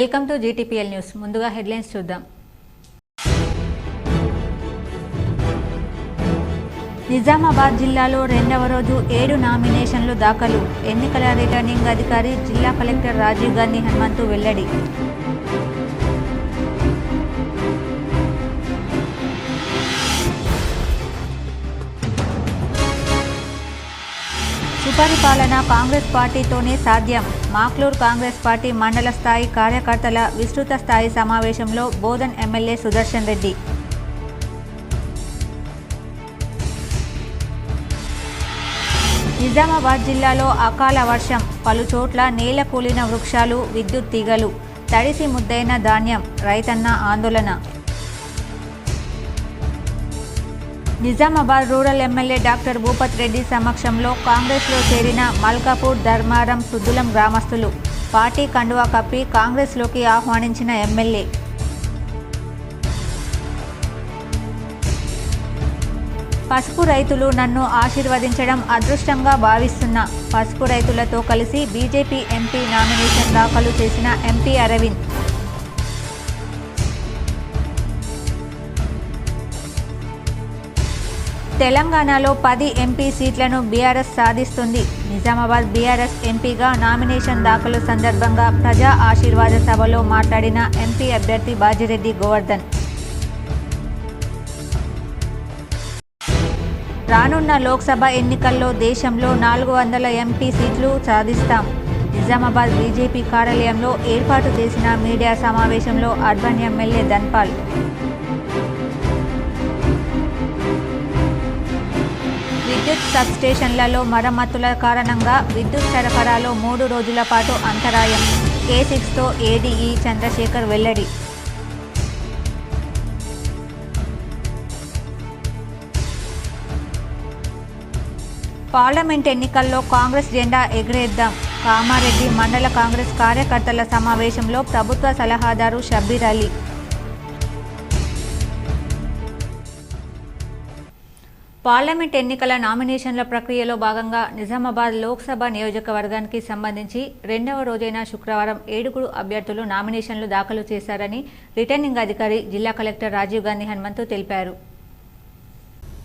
Welcome to GTPL news. ముందుగా headlines చూద్దాం. నిజామాబాద్ జిల్లాలో రెండవ రోజు 7 నామినేషన్లు దాఖలు. ఎన్నికల రిటర్నింగ్ అధికారి జిల్లా కలెక్టర్ రాజీవ్ గాంధీ హనుమంతు వెల్లడి. సుపరిపాలన కాంగ్రెస్ పార్టీతోనే సాధ్యం. మాక్లూర్ కాంగ్రెస్ పార్టీ మండల స్థాయి కార్యకర్తల విస్తృత స్థాయి సమావేశంలో బోధన్ ఎమ్మెల్యే సుదర్శన్ రెడ్డి. నిజామాబాద్ జిల్లాలో అకాల వర్షం, పలుచోట్ల నేల కూలిన వృక్షాలు, విద్యుత్ తీగలు, తడిసి ముద్దైన ధాన్యం, రైతన్న ఆందోళన. Nizamabad rural MLA doctor Bhupath Reddy సమక్షంలో కాంగ్రెస్లో చేరిన మల్కాపూర్, ధర్మారం, సుద్దులం గ్రామస్తులు పార్టీ కండువా కప్పి కాంగ్రెస్లోకి ఆహ్వానించిన ఎమ్మెల్యే. పసుపు రైతులు నన్ను ఆశీర్వదించడం అదృష్టంగా భావిస్తున్నా. పసుపు రైతులతో కలిసి బీజేపీ ఎంపీ నామినేషన్ దాఖలు చేసిన ఎంపీ అరవింద్. తెలంగాణలో 10 ఎంపీ సీట్లను బీఆర్ఎస్ సాధిస్తుంది. నిజామాబాద్ బీఆర్ఎస్ ఎంపీగా నామినేషన్ దాఖలు సందర్భంగా ప్రజా ఆశీర్వాద సభలో మాట్లాడిన ఎంపీ అభ్యర్థి బాజిరెడ్డి గోవర్ధన్. రానున్న లోక్సభ ఎన్నికల్లో దేశంలో 400 ఎంపీ సీట్లు సాధిస్తాం. నిజామాబాద్ బీజేపీ కార్యాలయంలో ఏర్పాటు చేసిన మీడియా సమావేశంలో అర్బన్ ఎమ్మెల్యే ధన్పాల్. విద్యుత్ సబ్స్టేషన్లలో మరమ్మతుల కారణంగా విద్యుత్ సరఫరాలో 3 రోజుల పాటు అంతరాయం. K6తో ఏడీఈ చంద్రశేఖర్ వెల్లడి. పార్లమెంట్ ఎన్నికల్లో కాంగ్రెస్ జెండా ఎగరేద్దాం. కామారెడ్డి మండల కాంగ్రెస్ కార్యకర్తల సమావేశంలో ప్రభుత్వ సలహాదారు షబ్బీర్ అలీ. పార్లమెంట్ ఎన్నికల నామినేషన్ల ప్రక్రియలో భాగంగా నిజామాబాద్ లోక్సభ నియోజకవర్గానికి సంబంధించి రెండవ రోజైన శుక్రవారం 7 అభ్యర్థులు నామినేషన్లు దాఖలు చేశారని రిటర్నింగ్ అధికారి జిల్లా కలెక్టర్ రాజీవ్ గాంధీ హనుమంతు తెలిపారు.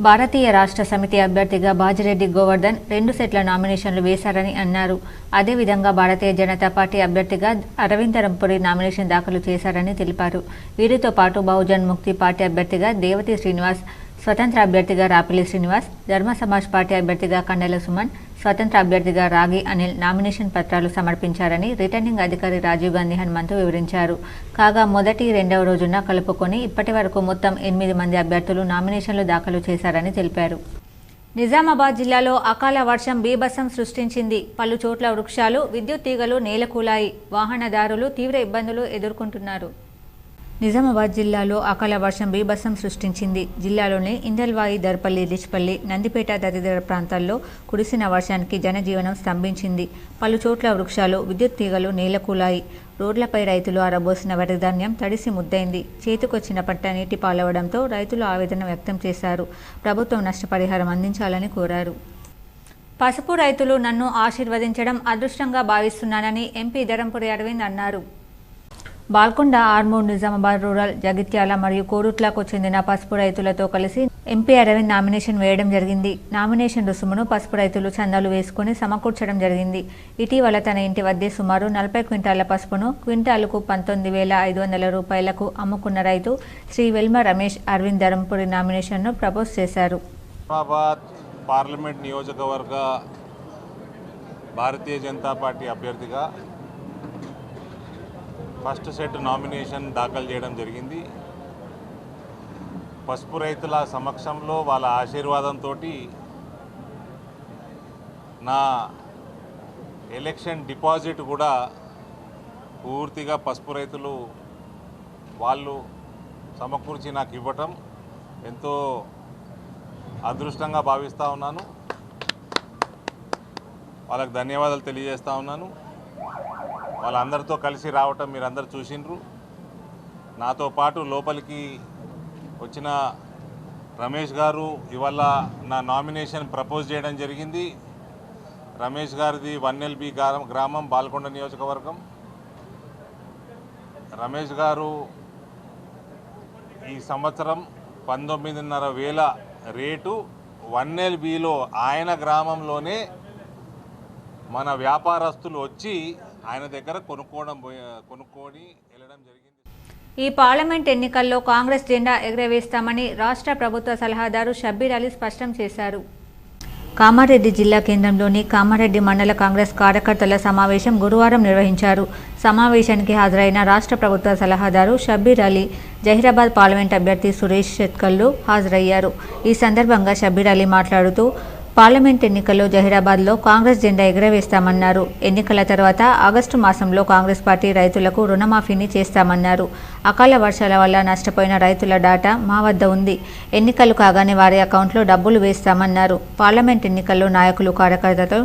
భారతీయ రాష్ట్ర సమితి అభ్యర్థిగా బాజిరెడ్డి గోవర్ధన్ 2 సెట్ల నామినేషన్లు వేశారని అన్నారు. అదేవిధంగా భారతీయ జనతా పార్టీ అభ్యర్థిగా అరవిందరంపురి నామినేషన్ దాఖలు చేశారని తెలిపారు. వీరితో పాటు బహుజన్ ముక్తి పార్టీ అభ్యర్థిగా దేవతి శ్రీనివాస్, స్వతంత్ర అభ్యర్థిగా రాపిల్లి శ్రీనివాస్, ధర్మ సమాజ్ పార్టీ అభ్యర్థిగా కండెల సుమన్, స్వతంత్ర అభ్యర్థిగా రాగి అనిల్ నామినేషన్ పత్రాలు సమర్పించారని రిటర్నింగ్ అధికారి రాజీవ్ గాంధీ హనుమంతు వివరించారు. కాగా మొదటి, రెండవ రోజున కలుపుకొని ఇప్పటి వరకు మొత్తం 8 మంది అభ్యర్థులు నామినేషన్లు దాఖలు చేశారని తెలిపారు. నిజామాబాద్ జిల్లాలో అకాల వర్షం బీభత్సం సృష్టించింది. పలు చోట్ల వృక్షాలు, విద్యుత్ తీగలు నేలకూలాయి. వాహనదారులు తీవ్ర ఇబ్బందులు ఎదుర్కొంటున్నారు. నిజామాబాద్ జిల్లాలో అకాల వర్షం బీభత్సం సృష్టించింది. జిల్లాలోని ఇందల్వాయి, దర్పల్లి, లిచ్పల్లి, నందిపేట తదితర ప్రాంతాల్లో కురిసిన వర్షానికి జనజీవనం స్తంభించింది. పలు చోట్ల వృక్షాలు, విద్యుత్ తీగలు నేలకూలాయి. రోడ్లపై రైతులు ఆరబోసిన వరి ధాన్యం తడిసి ముద్దైంది. చేతికొచ్చిన పంట నీటి పాలవడంతో రైతులు ఆవేదన వ్యక్తం చేశారు. ప్రభుత్వం నష్టపరిహారం అందించాలని కోరారు. పసుపు రైతులు నన్ను ఆశీర్వదించడం అదృష్టంగా భావిస్తున్నానని ఎంపీ ధరంపురి అరవింద్ అన్నారు. బాల్కొండ, ఆర్మూర్, నిజామాబాద్ రూరల్, జగిత్యాల మరియు కోరుట్లకు చెందిన పసుపు రైతులతో కలిసి ఎంపీ అరవింద్ నామినేషన్ వేయడం జరిగింది. నామినేషన్ రుసుమును పసుపు రైతులు చందాలు వేసుకుని సమకూర్చడం జరిగింది. ఇటీవల తన ఇంటి వద్దే సుమారు 40 క్వింటాల పసుపును క్వింటాలుకు 19,500 రూపాయలకు అమ్ముకున్న రైతు శ్రీ వెల్మ రమేష్ అరవింద్ ధరంపురి నామినేషన్ను ప్రపోజ్ చేశారు. నిజామాబాద్ పార్లమెంట్ నియోజకవర్గ భారతీయ జనతా పార్టీ అభ్యర్థిగా ఫస్ట్ సెట్ నామినేషన్ దాఖలు చేయడం జరిగింది. పసుపు రైతుల సమక్షంలో వాళ్ళ ఆశీర్వాదంతో నా ఎలక్షన్ డిపాజిట్ కూడా పూర్తిగా పసుపు రైతులు వాళ్ళు సమకూర్చి నాకు ఇవ్వటం ఎంతో అదృష్టంగా భావిస్తూ ఉన్నాను. వాళ్ళకి ధన్యవాదాలు తెలియజేస్తూ ఉన్నాను. వాళ్ళందరితో కలిసి రావటం మీరందరూ చూసిండ్రు. నాతో పాటు లోపలికి వచ్చిన రమేష్ గారు ఇవాళ నా నామినేషన్ ప్రపోజ్ చేయడం జరిగింది. రమేష్ గారిది 1LB గ్రామం, బాల్కొండ నియోజకవర్గం. రమేష్ గారు ఈ సంవత్సరం 19,500 రేటు 1LBలో ఆయన గ్రామంలోనే మన వ్యాపారస్తులు వచ్చి ఆయన దగ్గర కొనుక్కొని వెళ్ళడం జరిగింది. ఈ పార్లమెంట్ ఎన్నికల్లో కాంగ్రెస్ జెండా ఎగురవేస్తామని రాష్ట్ర ప్రభుత్వ సలహాదారు షబ్బీర్ అలీ స్పష్టం చేశారు. కామారెడ్డి జిల్లా కేంద్రంలోని కామారెడ్డి మండల కాంగ్రెస్ కార్యకర్తల సమావేశం గురువారం నిర్వహించారు. సమావేశానికి హాజరైన రాష్ట్ర ప్రభుత్వ సలహాదారు షబ్బీర్ అలీ, జహీరాబాద్ పార్లమెంట్ అభ్యర్థి సురేష్ షెట్కర్లు హాజరయ్యారు. ఈ సందర్భంగా షబ్బీర్ అలీ మాట్లాడుతూ పార్లమెంట్ ఎన్నికల్లో జహీరాబాద్లో కాంగ్రెస్ జెండా ఎగురవేస్తామన్నారు. ఎన్నికల తర్వాత ఆగస్టు మాసంలో కాంగ్రెస్ పార్టీ రైతులకు రుణమాఫీని చేస్తామన్నారు. అకాల వర్షాల వల్ల నష్టపోయిన రైతుల డాటా మా వద్ద ఉంది. ఎన్నికలు కాగానే వారి అకౌంట్లో డబ్బులు వేస్తామన్నారు. పార్లమెంట్ ఎన్నికల్లో నాయకులు, కార్యకర్తలు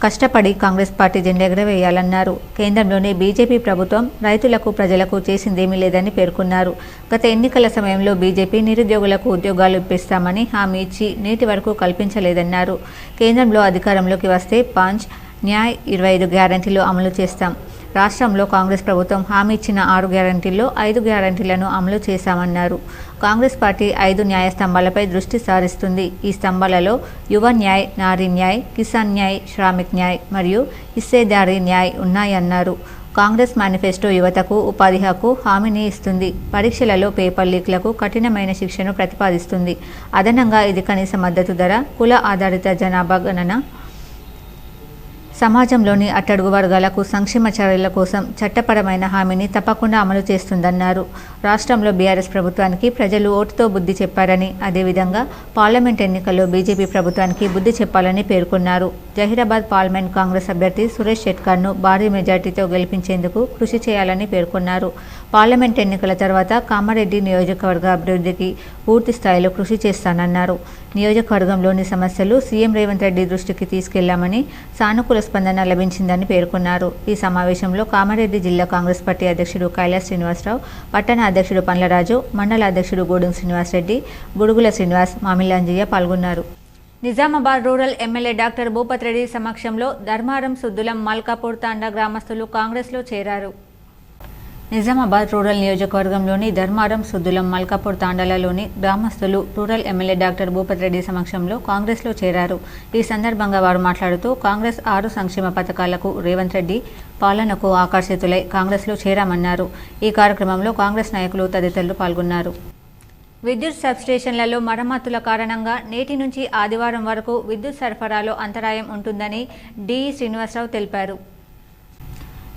కష్టపడి కాంగ్రెస్ పార్టీ జెండా ఎగురవేయాలన్నారు. కేంద్రంలోని బీజేపీ ప్రభుత్వం రైతులకు, ప్రజలకు చేసిందేమీ లేదని పేర్కొన్నారు. గత ఎన్నికల సమయంలో బీజేపీ నిరుద్యోగులకు ఉద్యోగాలు ఇప్పిస్తామని హామీ ఇచ్చి నేటి వరకు కల్పించలేదన్నారు. కేంద్రంలో అధికారంలోకి వస్తే 5 న్యాయ్ 25 గ్యారంటీలు అమలు చేస్తాం. రాష్ట్రంలో కాంగ్రెస్ ప్రభుత్వం హామీ ఇచ్చిన 6 గ్యారంటీల్లో 5 గ్యారంటీలను అమలు చేశామన్నారు. కాంగ్రెస్ పార్టీ 5 న్యాయస్తంభాలపై దృష్టి సారిస్తుంది. ఈ స్తంభాలలో యువ న్యాయ్, నారీ న్యాయ్, కిసాన్ న్యాయ్, శ్రామిక్ న్యాయ్ మరియు హిస్సేదారీ న్యాయ్ ఉన్నాయన్నారు. కాంగ్రెస్ మేనిఫెస్టో యువతకు ఉపాధి హక్కు హామీని ఇస్తుంది. పరీక్షలలో పేపర్ లీక్లకు కఠినమైన శిక్షను ప్రతిపాదిస్తుంది. అదనంగా ఇది కనీస మద్దతు ధర, కుల ఆధారిత జనాభా గణన, సమాజంలోని అట్టడుగు వర్గాలకు సంక్షేమ చర్యల కోసం చట్టపరమైన హామీని తప్పకుండా అమలు చేస్తుందన్నారు. రాష్ట్రంలో బీఆర్ఎస్ ప్రభుత్వానికి ప్రజలు ఓటుతో బుద్ధి చెప్పారని, అదేవిధంగా పార్లమెంట్ ఎన్నికల్లో బీజేపీ ప్రభుత్వానికి బుద్ధి చెప్పాలని పేర్కొన్నారు. జహీరాబాద్ పార్లమెంట్ కాంగ్రెస్ అభ్యర్థి సురేష్ షెట్కర్ను భారీ మెజార్టీతో గెలిపించేందుకు కృషి చేయాలని పేర్కొన్నారు. పార్లమెంట్ ఎన్నికల తర్వాత కామారెడ్డి నియోజకవర్గ అభివృద్ధికి పూర్తి స్థాయిలో కృషి చేస్తానన్నారు. నియోజకవర్గంలోని సమస్యలు సీఎం రేవంత్ రెడ్డి దృష్టికి తీసుకెళ్లామని, సానుకూల స్పందన లభించిందని పేర్కొన్నారు. ఈ సమావేశంలో కామారెడ్డి జిల్లా కాంగ్రెస్ పార్టీ అధ్యక్షుడు కైలాస్ శ్రీనివాసరావు, పట్టణ అధ్యక్షుడు పండ్లరాజు, మండల అధ్యక్షుడు గూడెం శ్రీనివాసరెడ్డి, గుడుగుల శ్రీనివాస్, మామిలాంజయ్య పాల్గొన్నారు. Nizamabad rural MLA doctor Bhupath Reddy సమక్షంలో ధర్మారం, సుద్దులం, మల్కాపూర్ తాండా గ్రామస్తులు కాంగ్రెస్లో చేరారు. నిజామాబాద్ రూరల్ నియోజకవర్గంలోని ధర్మారం, సుద్దులం, మల్కాపూర్ తాండాలలోని గ్రామస్తులు rural MLA doctor Bhupath Reddy సమక్షంలో కాంగ్రెస్లో చేరారు. ఈ సందర్భంగా వారు మాట్లాడుతూ కాంగ్రెస్ 6 సంక్షేమ పథకాలకు, రేవంత్ రెడ్డి పాలనకు ఆకర్షితులై కాంగ్రెస్లో చేరామన్నారు. ఈ కార్యక్రమంలో కాంగ్రెస్ నాయకులు తదితరులు పాల్గొన్నారు. విద్యుత్ సబ్స్టేషన్లలో మరమ్మతుల కారణంగా నేటి నుంచి ఆదివారం వరకు విద్యుత్ సరఫరాలో అంతరాయం ఉంటుందని డి శ్రీనివాసరావు తెలిపారు.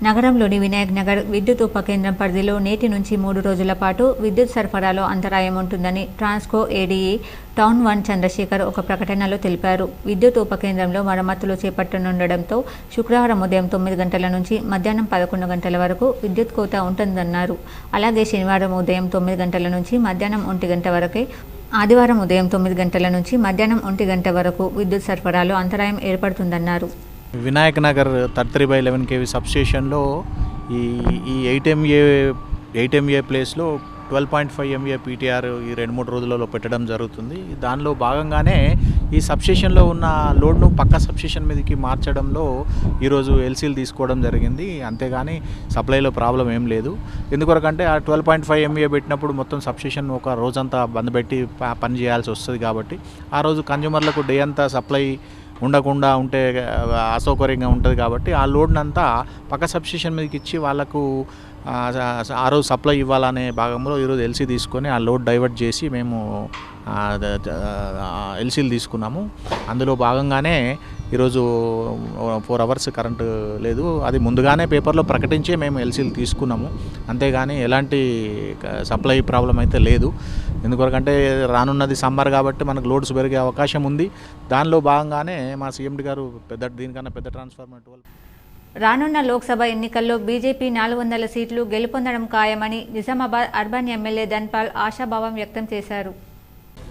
నగరంలోని వినాయక్ నగర్ విద్యుత్ ఉప కేంద్రం పరిధిలో నేటి నుంచి 3 రోజుల పాటు విద్యుత్ సరఫరాలో అంతరాయం ఉంటుందని ట్రాన్స్కో ఏడీఈ టౌన్ 1 చంద్రశేఖర్ ఒక ప్రకటనలో తెలిపారు. విద్యుత్ ఉప కేంద్రంలో మరమ్మతులు చేపట్టనుండడంతో శుక్రవారం ఉదయం 9 గంటల నుంచి మధ్యాహ్నం 11 గంటల వరకు విద్యుత్ కోత ఉంటుందన్నారు. అలాగే శనివారం ఉదయం 9 గంటల నుంచి మధ్యాహ్నం 1 గంట వరకే, ఆదివారం ఉదయం 9 గంటల నుంచి మధ్యాహ్నం 1 గంట వరకు విద్యుత్ సరఫరాలో అంతరాయం ఏర్పడుతుందన్నారు. వినాయక్ నగర్ 33/11 kV సబ్స్టేషన్లో ఈ 8 MVA ప్లేస్లో 12.5 MVA పీటీఆర్ ఈ 2-3 రోజులలో పెట్టడం జరుగుతుంది. దానిలో భాగంగానే ఈ సబ్స్టేషన్లో ఉన్న లోడ్ను పక్క సబ్స్టేషన్ మీదకి మార్చడంలో ఈరోజు ఎల్సీలు తీసుకోవడం జరిగింది. అంతేగాని సప్లైలో ప్రాబ్లం ఏం లేదు. ఎందుకొరకంటే ఆ 12.5 MVA పెట్టినప్పుడు మొత్తం సబ్స్టేషన్ ఒక రోజంతా బంద్ పెట్టి పని చేయాల్సి వస్తుంది. కాబట్టి ఆ రోజు కన్జ్యూమర్లకు డే అంతా సప్లై ఉండకుండా ఉంటే అసౌకర్యంగా ఉంటుంది. కాబట్టి ఆ లోడ్నంతా పక్క సబ్స్టేషన్ మీదకి ఇచ్చి వాళ్ళకు ఆ రోజు సప్లై ఇవ్వాలనే భాగంలో ఈరోజు ఎల్సీ తీసుకొని ఆ లోడ్ డైవర్ట్ చేసి మేము ఎల్సీలు తీసుకున్నాము. అందులో భాగంగానే ఈరోజు 4 hours కరెంటు లేదు. అది ముందుగానే పేపర్లో ప్రకటించే మేము ఎల్సీలు తీసుకున్నాము. అంతేగాని ఎలాంటి సప్లై ప్రాబ్లం అయితే లేదు. ఎందుకంటే రానున్నది సమ్మర్ కాబట్టి మనకు లోడ్స్ పెరిగే అవకాశం ఉంది. దానిలో భాగంగానే మా సీఎండి గారు దీనికన్నా పెద్ద ట్రాన్స్ఫార్మర్ రానున్న లోక్సభ ఎన్నికల్లో బీజేపీ 400 సీట్లు గెలుపొందడం ఖాయమని నిజామాబాద్ అర్బన్ ఎమ్మెల్యే ధన్పాల్ ఆశాభావం వ్యక్తం చేశారు.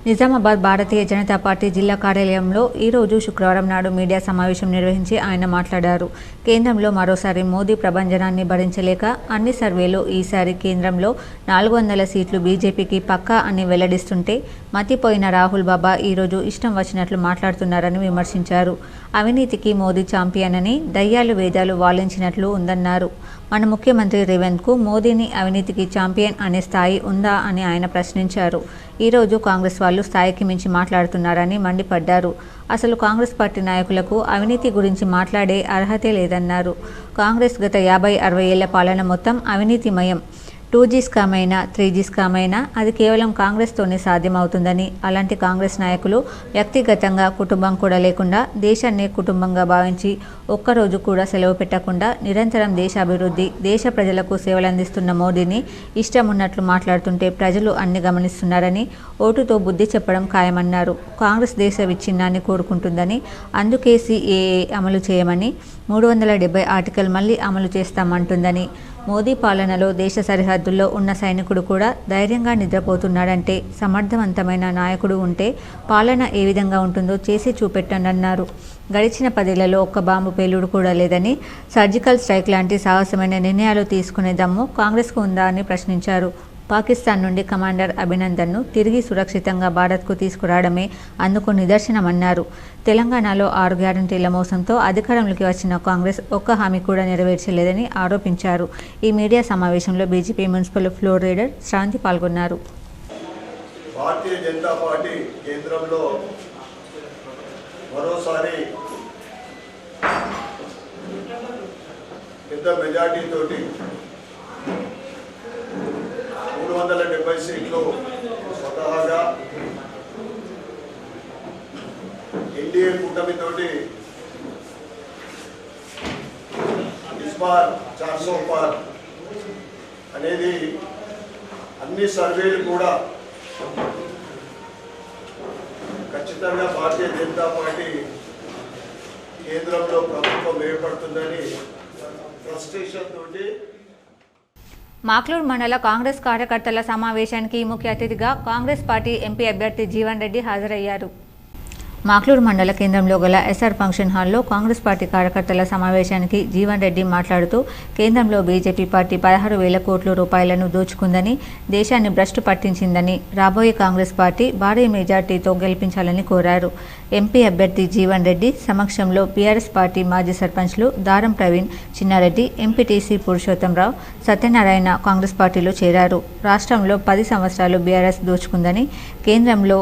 నిజామాబాద్ భారతీయ జనతా పార్టీ జిల్లా కార్యాలయంలో ఈరోజు శుక్రవారం నాడు మీడియా సమావేశం నిర్వహించి ఆయన మాట్లాడారు. కేంద్రంలో మరోసారి మోదీ ప్రభంజనాన్ని భరించలేక అన్ని సర్వేలు ఈసారి కేంద్రంలో 400 సీట్లు బీజేపీకి పక్కా అని వెల్లడిస్తుంటే మతిపోయిన రాహుల్ బాబా ఈరోజు ఇష్టం వచ్చినట్లు మాట్లాడుతున్నారని విమర్శించారు. అవినీతికి మోదీ ఛాంపియన్ అని దయ్యాలు వేదాలు వాలించినట్లు ఉందన్నారు. మన ముఖ్యమంత్రి రేవంత్కు మోదీని అవినీతికి ఛాంపియన్ అనే స్థాయి ఉందా అని ఆయన ప్రశ్నించారు. ఈరోజు కాంగ్రెస్ వాళ్ళు స్థాయికి మించి మాట్లాడుతున్నారని మండిపడ్డారు. అసలు కాంగ్రెస్ పార్టీ నాయకులకు అవినీతి గురించి మాట్లాడే అర్హతే లేదన్నారు. కాంగ్రెస్ గత 50-60 ఏళ్ల పాలన మొత్తం అవినీతిమయం. 2G స్కామ్ అయినా 3G స్కామ్ అయినా అది కేవలం కాంగ్రెస్తోనే సాధ్యమవుతుందని, అలాంటి కాంగ్రెస్ నాయకులు వ్యక్తిగతంగా కుటుంబం కూడా లేకుండా దేశాన్ని కుటుంబంగా భావించి ఒక్కరోజు కూడా సెలవు పెట్టకుండా నిరంతరం దేశాభివృద్ధి, దేశ ప్రజలకు సేవలందిస్తున్న మోదీని ఇష్టం ఉన్నట్లు మాట్లాడుతుంటే ప్రజలు అన్ని గమనిస్తున్నారని, ఓటుతో బుద్ధి చెప్పడం ఖాయమన్నారు. కాంగ్రెస్ దేశ విచ్ఛిన్నాన్ని కోరుకుంటుందని, అందుకే CAA అమలు చేయమని, 370 ఆర్టికల్ మళ్లీ అమలు చేస్తామంటుందని, మోదీ పాలనలో దేశ సరిహద్దుల్లో ఉన్న సైనికుడు కూడా ధైర్యంగా నిద్రపోతున్నాడంటే సమర్థవంతమైన నాయకుడు ఉంటే పాలన ఏ విధంగా ఉంటుందో చేసి చూపెట్టండన్నారు. గడిచిన 10 ఏళ్లలో ఒక్క బాంబు పేలుడు కూడా లేదని, సర్జికల్ స్ట్రైక్ లాంటి సాహసమైన నిర్ణయాలు తీసుకునే దమ్ము కాంగ్రెస్కు ఉందా అని ప్రశ్నించారు. పాకిస్తాన్ నుండి కమాండర్ అభినందన్ను తిరిగి సురక్షితంగా భారత్కు తీసుకురావడమే అందుకు నిదర్శనమన్నారు. తెలంగాణలో 6 గ్యారంటీల మోసంతో అధికారంలోకి వచ్చిన కాంగ్రెస్ ఒక్క హామీ కూడా నెరవేర్చలేదని ఆరోపించారు. ఈ మీడియా సమావేశంలో బీజేపీ మున్సిపల్ ఫ్లోర్ లీడర్ శ్రాంతి పాల్గొన్నారు. భారతీయ జనతా పార్టీ కేంద్రంలో మరోసారి పెద్ద మెజార్టీ తోటి 370 సీట్లు స్వతహాగా ఎన్డీఏ కూటమితోటి ఇస్ బార్ 400 పార్ అనేది అన్ని సర్వేలు కూడా ఖచ్చితంగా భారతీయ జనతా పార్టీ కేంద్రంలో ప్రభుత్వం ఏర్పడుతుందని ఫ్రస్ట్రేషన్ తోటి మాక్లూర్ మండల కాంగ్రెస్ కార్యకర్తల సమావేశానికి ముఖ్య అతిథిగా కాంగ్రెస్ పార్టీ ఎంపీ అభ్యర్థి జీవన్ రెడ్డి హాజరయ్యారు. మాక్లూర్ మండల కేంద్రంలో గల ఎస్ఆర్ ఫంక్షన్ హాల్లో కాంగ్రెస్ పార్టీ కార్యకర్తల సమావేశానికి జీవన్ రెడ్డి మాట్లాడుతూ కేంద్రంలో బీజేపీ పార్టీ 16,000 కోట్ల రూపాయలను దోచుకుందని, దేశాన్ని భ్రష్టు పట్టించిందని, రాబోయే కాంగ్రెస్ పార్టీ భారీ మెజార్టీతో గెలిపించాలని కోరారు. ఎంపీ అభ్యర్థి జీవన్ రెడ్డి సమక్షంలో బీఆర్ఎస్ పార్టీ మాజీ సర్పంచ్లు దారం ప్రవీణ్, చిన్నారెడ్డి, ఎంపీటీసీ పురుషోత్తంరావు, సత్యనారాయణ కాంగ్రెస్ పార్టీలో చేరారు. రాష్ట్రంలో 10 సంవత్సరాలు బీఆర్ఎస్ దోచుకుందని, కేంద్రంలో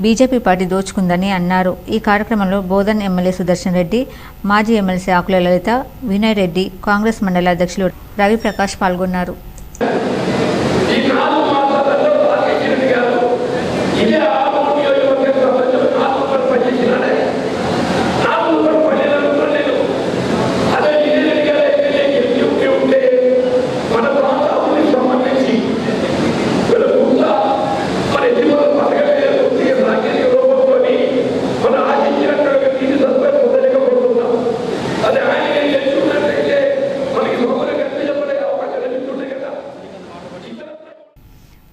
బీజేపీ పార్టీ దోచుకుందని అన్నారు. ఈ కార్యక్రమంలో బోధన్ ఎమ్మెల్యే సుదర్శన్ రెడ్డి, మాజీ ఎమ్మెల్సీ ఆకుల లలిత, వినయ్ రెడ్డి, కాంగ్రెస్ మండల అధ్యక్షులు రవిప్రకాష్ పాల్గొన్నారు.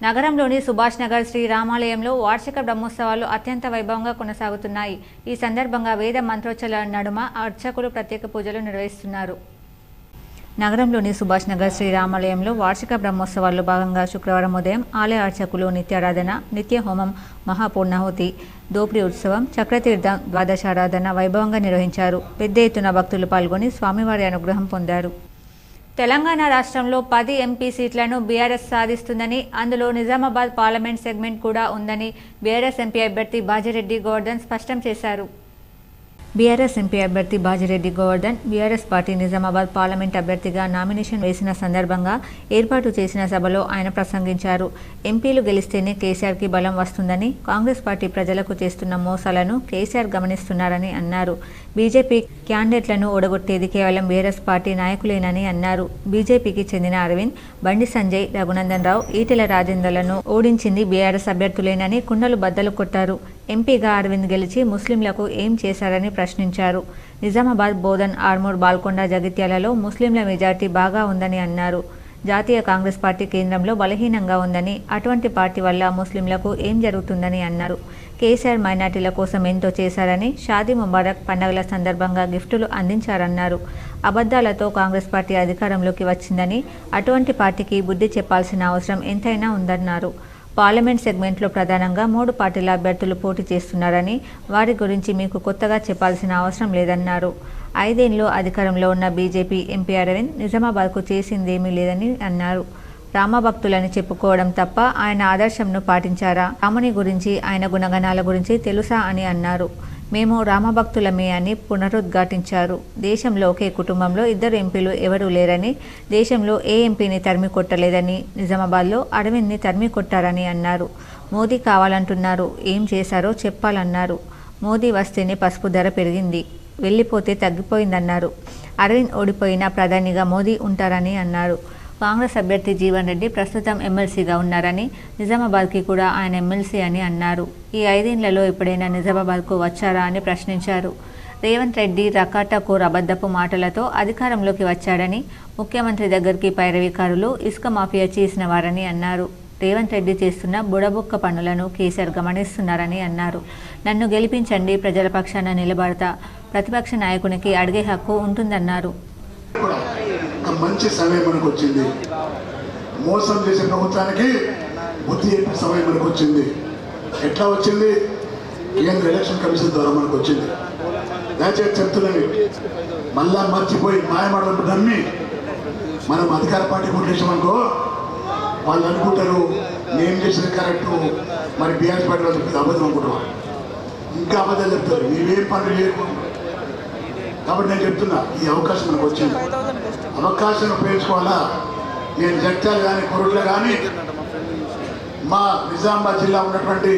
నగరంలోని సుభాష్ నగర్ శ్రీ రామాలయంలో వార్షిక బ్రహ్మోత్సవాలు అత్యంత వైభవంగా కొనసాగుతున్నాయి. ఈ సందర్భంగా వేద మంత్రోచ్చల నడుమ అర్చకులు ప్రత్యేక పూజలు నిర్వహిస్తున్నారు. నగరంలోని సుభాష్ నగర్ శ్రీ రామాలయంలో వార్షిక బ్రహ్మోత్సవాల్లో భాగంగా శుక్రవారం ఉదయం ఆలయ అర్చకులు నిత్యారాధన, నిత్య హోమం, మహాపూర్ణాహుతి, దోపిడి ఉత్సవం, చక్రతీర్థం, ద్వాదశారాధన వైభవంగా నిర్వహించారు. పెద్ద ఎత్తున భక్తులు పాల్గొని స్వామివారి అనుగ్రహం పొందారు. తెలంగాణ రాష్ట్రంలో 10 ఎంపీ సీట్లను బీఆర్ఎస్ సాధిస్తుందని, అందులో నిజామాబాద్ పార్లమెంట్ సెగ్మెంట్ కూడా ఉందని బీఆర్ఎస్ ఎంపీ అభ్యర్థి బాజిరెడ్డి గోవర్ధన్ స్పష్టం చేశారు. బీఆర్ఎస్ ఎంపీ అభ్యర్థి Bajireddy Govardhan BRS party Nizamabad parliament అభ్యర్థిగా నామినేషన్ వేసిన సందర్భంగా ఏర్పాటు చేసిన సభలో ఆయన ప్రసంగించారు. ఎంపీలు గెలిస్తేనే కేసీఆర్కి బలం వస్తుందని, కాంగ్రెస్ పార్టీ ప్రజలకు చేస్తున్న మోసాలను కేసీఆర్ గమనిస్తున్నారని అన్నారు. బీజేపీ క్యాండిడేట్లను ఓడగొట్టేది కేవలం బీఆర్ఎస్ పార్టీ నాయకులేనని అన్నారు. బీజేపీకి చెందిన అరవింద్, బండి సంజయ్, రఘునందన్ రావు, ఈటెల రాజేందర్లను ఓడించింది బీఆర్ఎస్ అభ్యర్థులేనని కుండలు బద్దలు కొట్టారు. ఎంపీగా అరవింద్ గెలిచి ముస్లింలకు ఏం చేశారని ప్రశ్నించారు. నిజామాబాద్, బోధన్, ఆర్మూర్, బాల్కొండ, జగిత్యాలలో ముస్లింల మెజార్టీ బాగా ఉందని అన్నారు. జాతీయ కాంగ్రెస్ పార్టీ కేంద్రంలో బలహీనంగా ఉందని, అటువంటి పార్టీ వల్ల ముస్లింలకు ఏం జరుగుతుందని అన్నారు. కేసీఆర్ మైనార్టీల కోసం ఎంతో చేశారని, షాదీ ముబారక్ పండుగల సందర్భంగా గిఫ్టులు అందించారన్నారు. అబద్ధాలతో కాంగ్రెస్ పార్టీ అధికారంలోకి వచ్చిందని, అటువంటి పార్టీకి బుద్ధి చెప్పాల్సిన అవసరం ఎంతైనా ఉందన్నారు. పార్లమెంట్ సెగ్మెంట్లో ప్రధానంగా 3 పార్టీల అభ్యర్థులు పోటీ చేస్తున్నారని, వారి గురించి మీకు కొత్తగా చెప్పాల్సిన అవసరం లేదన్నారు. 5 ఏళ్లు అధికారంలో ఉన్న బీజేపీ ఎంపీ అరవింద్ నిజామాబాద్కు చేసిందేమీ లేదని అన్నారు. రామభక్తులని చెప్పుకోవడం తప్ప ఆయన ఆదర్శంను పాటించారా? రాముని గురించి, ఆయన గుణగణాల గురించి తెలుసా అని అన్నారు. మేము రామభక్తులమే అని పునరుద్ఘాటించారు. దేశంలో ఒకే కుటుంబంలో 2 ఎంపీలు ఎవరూ లేరని, దేశంలో ఏ ఎంపీని తరిమి కొట్టలేదని, నిజామాబాద్లో అరవింద్ని తరిమి కొట్టారని అన్నారు. మోదీ కావాలంటున్నారు, ఏం చేశారో చెప్పాలన్నారు. మోదీ వస్తేనే పసుపు ధర పెరిగింది, వెళ్ళిపోతే తగ్గిపోయిందన్నారు. అరవింద్ ఓడిపోయినా ప్రధానిగా మోదీ ఉంటారని అన్నారు. కాంగ్రెస్ అభ్యర్థి జీవన్ రెడ్డి ప్రస్తుతం ఎమ్మెల్సీగా ఉన్నారని, నిజామాబాద్కి కూడా ఆయన ఎమ్మెల్సీ అని అన్నారు. ఈ 5 ఏళ్లలో ఎప్పుడైనా నిజామాబాద్కు వచ్చారా అని ప్రశ్నించారు. రేవంత్ రెడ్డి రకాటకోర్ అబద్ధపు మాటలతో అధికారంలోకి వచ్చాడని, ముఖ్యమంత్రి దగ్గరికి పైరవీకారులు ఇసుక మాఫియా చేసిన వారని అన్నారు. రేవంత్ రెడ్డి చేస్తున్న బుడబుక్క పనులను కేసీఆర్ గమనిస్తున్నారని అన్నారు. నన్ను గెలిపించండి, ప్రజల పక్షాన నిలబడతా, ప్రతిపక్ష నాయకునికి అడిగే హక్కు ఉంటుందన్నారు. మంచి సమయం మనకు వచ్చింది. మోసం చేసే ప్రభుత్వానికి బుద్ధి చెప్పే సమయం మనకు వచ్చింది. ఎట్లా వచ్చింది? కేంద్ర ఎలక్షన్ కమిషన్ ద్వారా మనకు వచ్చింది. దయచేసి చెప్తున్నవి మళ్ళా మర్చిపోయి మాయమాటలు నమ్మి మనం అధికార పార్టీ కొట్టేసామనుకో, వాళ్ళు అనుకుంటారు నేను చేసిన కరెక్టు, మరి బీఆర్ఎస్ పార్టీ వాళ్ళు చెప్పేది అబద్ధం అనుకుంటారు. ఇంకా అబద్ధాలు చెప్తారు, నీవేం పనులు చేయకు. కాబట్టి నేను చెప్తున్నా, ఈ అవకాశం మనకు వచ్చింది, అవకాశం ఉపయోగించుకోవాలా. నేను జడ్చాలు కానీ కొరుట్ల కానీ మా నిజామాబాద్ జిల్లా ఉన్నటువంటి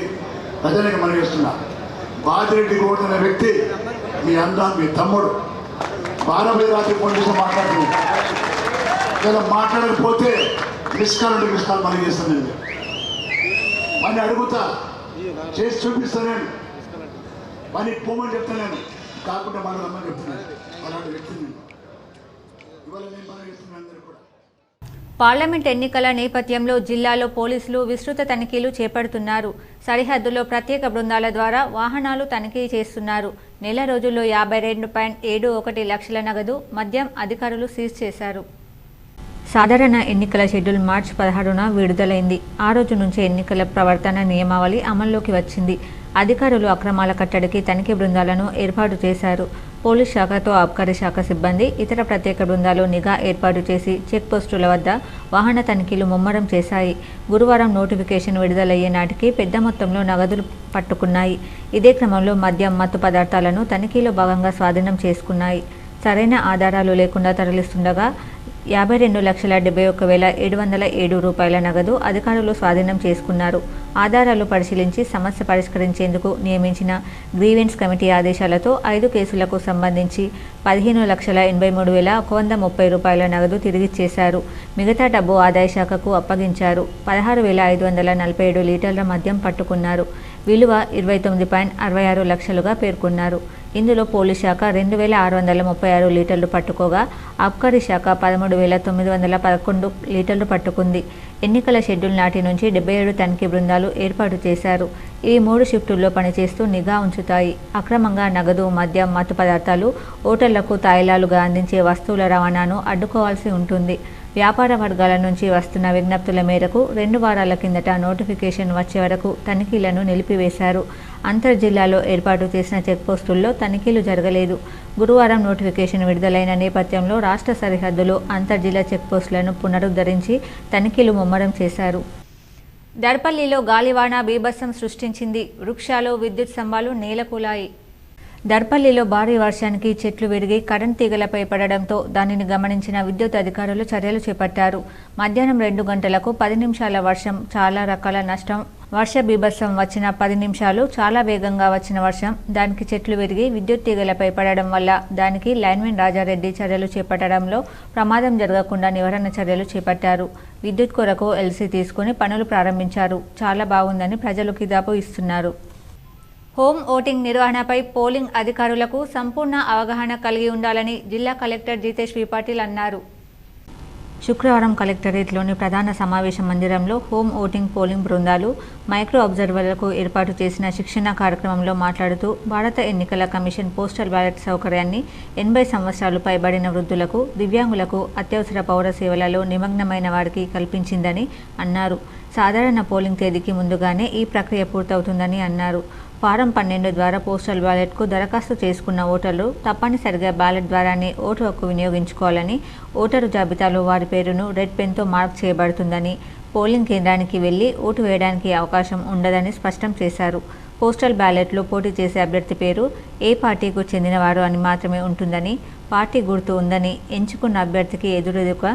ప్రజలకు మనం చేస్తున్నా. బాజిరెడ్డి గౌడ్ అనే వ్యక్తి మీ మీ తమ్ముడు బారాబడి రాత్రి ఫోన్ చేసి మాట్లాడుతున్నాడు. ఇలా మాట్లాడకపోతే మిస్కాల్ మనం చేస్తాను. నేను మళ్ళీ అడుగుతా, చేసి చూపిస్తాను. నేను మళ్ళీ పోమని చెప్తాను. నేను కాకుండా మనం రమ్మని చెప్తున్నాను. అలాంటి వ్యక్తిని ఇవాళ నేను మనం చెప్తున్నాను. అందరూ కూడా పార్లమెంట్ ఎన్నికల నేపథ్యంలో జిల్లాలో పోలీసులు విస్తృత తనిఖీలు చేపడుతున్నారు. సరిహద్దులో ప్రత్యేక బృందాల ద్వారా వాహనాలు తనిఖీ చేస్తున్నారు. నెల రోజుల్లో 52.71 లక్షల నగదు, మద్యం అధికారులు సీజ్ చేశారు. సాధారణ ఎన్నికల షెడ్యూల్ మార్చి 16న విడుదలైంది. ఆ రోజు నుంచే ఎన్నికల ప్రవర్తన నియమావళి అమల్లోకి వచ్చింది. అధికారులు అక్రమాల కట్టడికి తనిఖీ బృందాలను ఏర్పాటు చేశారు. పోలీస్ శాఖతో ఆబ్కారీ శాఖ సిబ్బంది, ఇతర ప్రత్యేక బృందాలు నిఘా ఏర్పాటు చేసి చెక్ పోస్టుల వద్ద వాహన తనిఖీలు ముమ్మరం చేశాయి. గురువారం నోటిఫికేషన్ విడుదలయ్యే నాటికి పెద్ద మొత్తంలో నగదులు పట్టుకున్నాయి. ఇదే క్రమంలో మద్యం, మత్తు పదార్థాలను తనిఖీలో భాగంగా స్వాధీనం చేసుకున్నాయి. సరైన ఆధారాలు లేకుండా తరలిస్తుండగా 52,71,707 రూపాయల నగదు అధికారులు స్వాధీనం చేసుకున్నారు. ఆధారాలు పరిశీలించి సమస్య పరిష్కరించేందుకు నియమించిన గ్రీవెన్స్ కమిటీ ఆదేశాలతో 5 కేసులకు సంబంధించి 15,83,130 రూపాయల నగదు తిరిగిచ్చేశారు. మిగతా డబ్బు ఆదాయ శాఖకు అప్పగించారు. 16,547 లీటర్ల మద్యం పట్టుకున్నారు. విలువ 29.66 లక్షలుగా పేర్కొన్నారు. ఇందులో పోలీస్ శాఖ 2,636 లీటర్లు పట్టుకోగా, ఆబ్కారీ శాఖ 13,911 లీటర్లు పట్టుకుంది. ఎన్నికల షెడ్యూల్ నాటి నుంచి 77 తనిఖీ బృందాలు ఏర్పాటు చేశారు. ఇవి 3 షిఫ్టుల్లో పనిచేస్తూ నిఘా ఉంచుతాయి. అక్రమంగా నగదు, మద్యం, మత్తు పదార్థాలు, ఓటర్లకు తాయిలాలుగా అందించే వస్తువుల రవాణాను అడ్డుకోవాల్సి ఉంటుంది. వ్యాపార వర్గాల నుంచి వస్తున్న విజ్ఞప్తుల మేరకు 2 వారాల కిందట నోటిఫికేషన్ వచ్చే వరకు తనిఖీలను నిలిపివేశారు. అంతర్జిల్లాలో ఏర్పాటు చేసిన చెక్పోస్టుల్లో తనిఖీలు జరగలేదు. గురువారం నోటిఫికేషన్ విడుదలైన నేపథ్యంలో రాష్ట్ర సరిహద్దులో అంతర్జిల్లా చెక్పోస్టులను పునరుద్ధరించి తనిఖీలు ముమ్మరం చేశారు. దర్పల్లిలో గాలివాన బీభత్సం సృష్టించింది. వృక్షాలు, విద్యుత్ స్తంభాలు నేలకూలాయి. దర్పల్లిలో భారీ వర్షానికి చెట్లు విరిగి కరెంట్ తీగలపై పడడంతో దానిని గమనించిన విద్యుత్ అధికారులు చర్యలు చేపట్టారు. మధ్యాహ్నం 2 గంటలకు 10 నిమిషాల వర్షం, చాలా రకాల నష్టం. వర్ష బీభత్సం వచ్చిన 10 నిమిషాలు చాలా వేగంగా వచ్చిన వర్షం, దానికి చెట్లు విరిగి విద్యుత్ తీగలపై పడడం వల్ల దానికి లైన్మెన్ రాజారెడ్డి చర్యలు చేపట్టడంలో ప్రమాదం జరగకుండా నివారణ చర్యలు చేపట్టారు. విద్యుత్ కొరకు ఎల్సీ తీసుకుని పనులు ప్రారంభించారు. చాలా బాగుందని ప్రజలు కితాబు ఇస్తున్నారు. హోమ్ ఓటింగ్ నిర్వహణపై పోలింగ్ అధికారులకు సంపూర్ణ అవగాహన కలిగి ఉండాలని జిల్లా కలెక్టర్ జితేష్ వి పాటిల్ అన్నారు. శుక్రవారం కలెక్టరేట్లోని ప్రధాన సమావేశ మందిరంలో హోమ్ ఓటింగ్ పోలింగ్ బృందాలు, మైక్రో అబ్జర్వర్లకు ఏర్పాటు చేసిన శిక్షణ కార్యక్రమంలో మాట్లాడుతూ భారత ఎన్నికల కమిషన్ పోస్టల్ బ్యాలెట్ సౌకర్యాన్ని 80 సంవత్సరాలు పైబడిన వృద్ధులకు, దివ్యాంగులకు, అత్యవసర పౌర సేవలలో నిమగ్నమైన వారికి కల్పించిందని అన్నారు. సాధారణ పోలింగ్ తేదీకి ముందుగానే ఈ ప్రక్రియ పూర్తవుతుందని అన్నారు. ఫారం 12 ద్వారా పోస్టల్ బ్యాలెట్కు దరఖాస్తు చేసుకున్న ఓటర్లు తప్పనిసరిగా బ్యాలెట్ ద్వారానే ఓటు హక్కు వినియోగించుకోవాలని, ఓటరు జాబితాలో వారి పేరును రెడ్ పెన్తో మార్క్ చేయబడుతుందని, పోలింగ్ కేంద్రానికి వెళ్లి ఓటు వేయడానికి అవకాశం ఉండదని స్పష్టం చేశారు. పోస్టల్ బ్యాలెట్లో పోటీ చేసే అభ్యర్థి పేరు ఏ పార్టీకు చెందినవారు అని మాత్రమే ఉంటుందని, పార్టీ గుర్తు ఉందని ఎంచుకున్న అభ్యర్థికి ఎదురెదుగా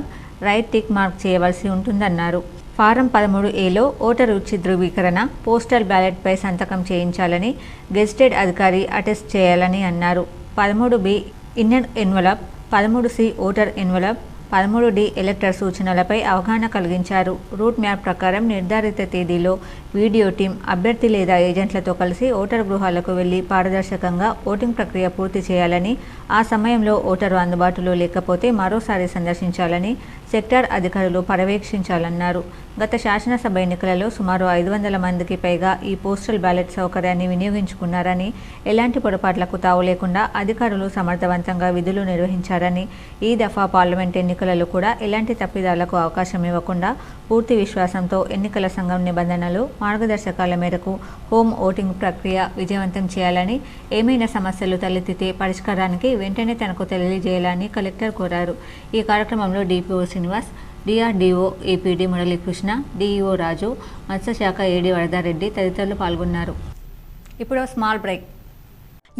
రైట్ టిక్ మార్క్ చేయవలసి ఉంటుందన్నారు. ఫారం 13A ఓటరు రుచి ధృవీకరణ, పోస్టల్ బ్యాలెట్పై సంతకం చేయించాలని, గెజిటెడ్ అధికారి అటెస్ట్ చేయాలని అన్నారు. 13B inner envelope, 13C voter envelope, 13D elector సూచనలపై అవగాహన కలిగించారు. రూట్ మ్యాప్ ప్రకారం నిర్ధారిత తేదీలో వీడియో టీం అభ్యర్థి లేదా ఏజెంట్లతో కలిసి ఓటరు గృహాలకు వెళ్లి పారదర్శకంగా ఓటింగ్ ప్రక్రియ పూర్తి చేయాలని, ఆ సమయంలో ఓటరు అందుబాటులో లేకపోతే మరోసారి సందర్శించాలని సెక్టార్ అధికారులు పర్యవేక్షించాలన్నారు. గత శాసనసభ ఎన్నికలలో సుమారు 500 మందికి పైగా ఈ పోస్టల్ బ్యాలెట్ సౌకర్యాన్ని వినియోగించుకున్నారని, ఎలాంటి పొరపాట్లకు తావు లేకుండా అధికారులు సమర్థవంతంగా విధులు నిర్వహించారని, ఈ దఫా పార్లమెంట్ ఎన్నికలలో కూడా ఎలాంటి తప్పిదాలకు అవకాశం ఇవ్వకుండా పూర్తి విశ్వాసంతో ఎన్నికల సంఘం నిబంధనలు, మార్గదర్శకాల మేరకు హోమ్ ఓటింగ్ ప్రక్రియ విజయవంతం చేయాలని, ఏమైనా సమస్యలు తలెత్తితే పరిష్కారానికి వెంటనే తనకు తెలియజేయాలని కలెక్టర్ కోరారు. ఈ కార్యక్రమంలో DPO Srinivas, DRDO APD Muralikrishna, DEO Raju, మత్స్యశాఖ ఏడీ వరదారెడ్డి తదితరులు పాల్గొన్నారు. ఇప్పుడు స్మాల్ బ్రేక్.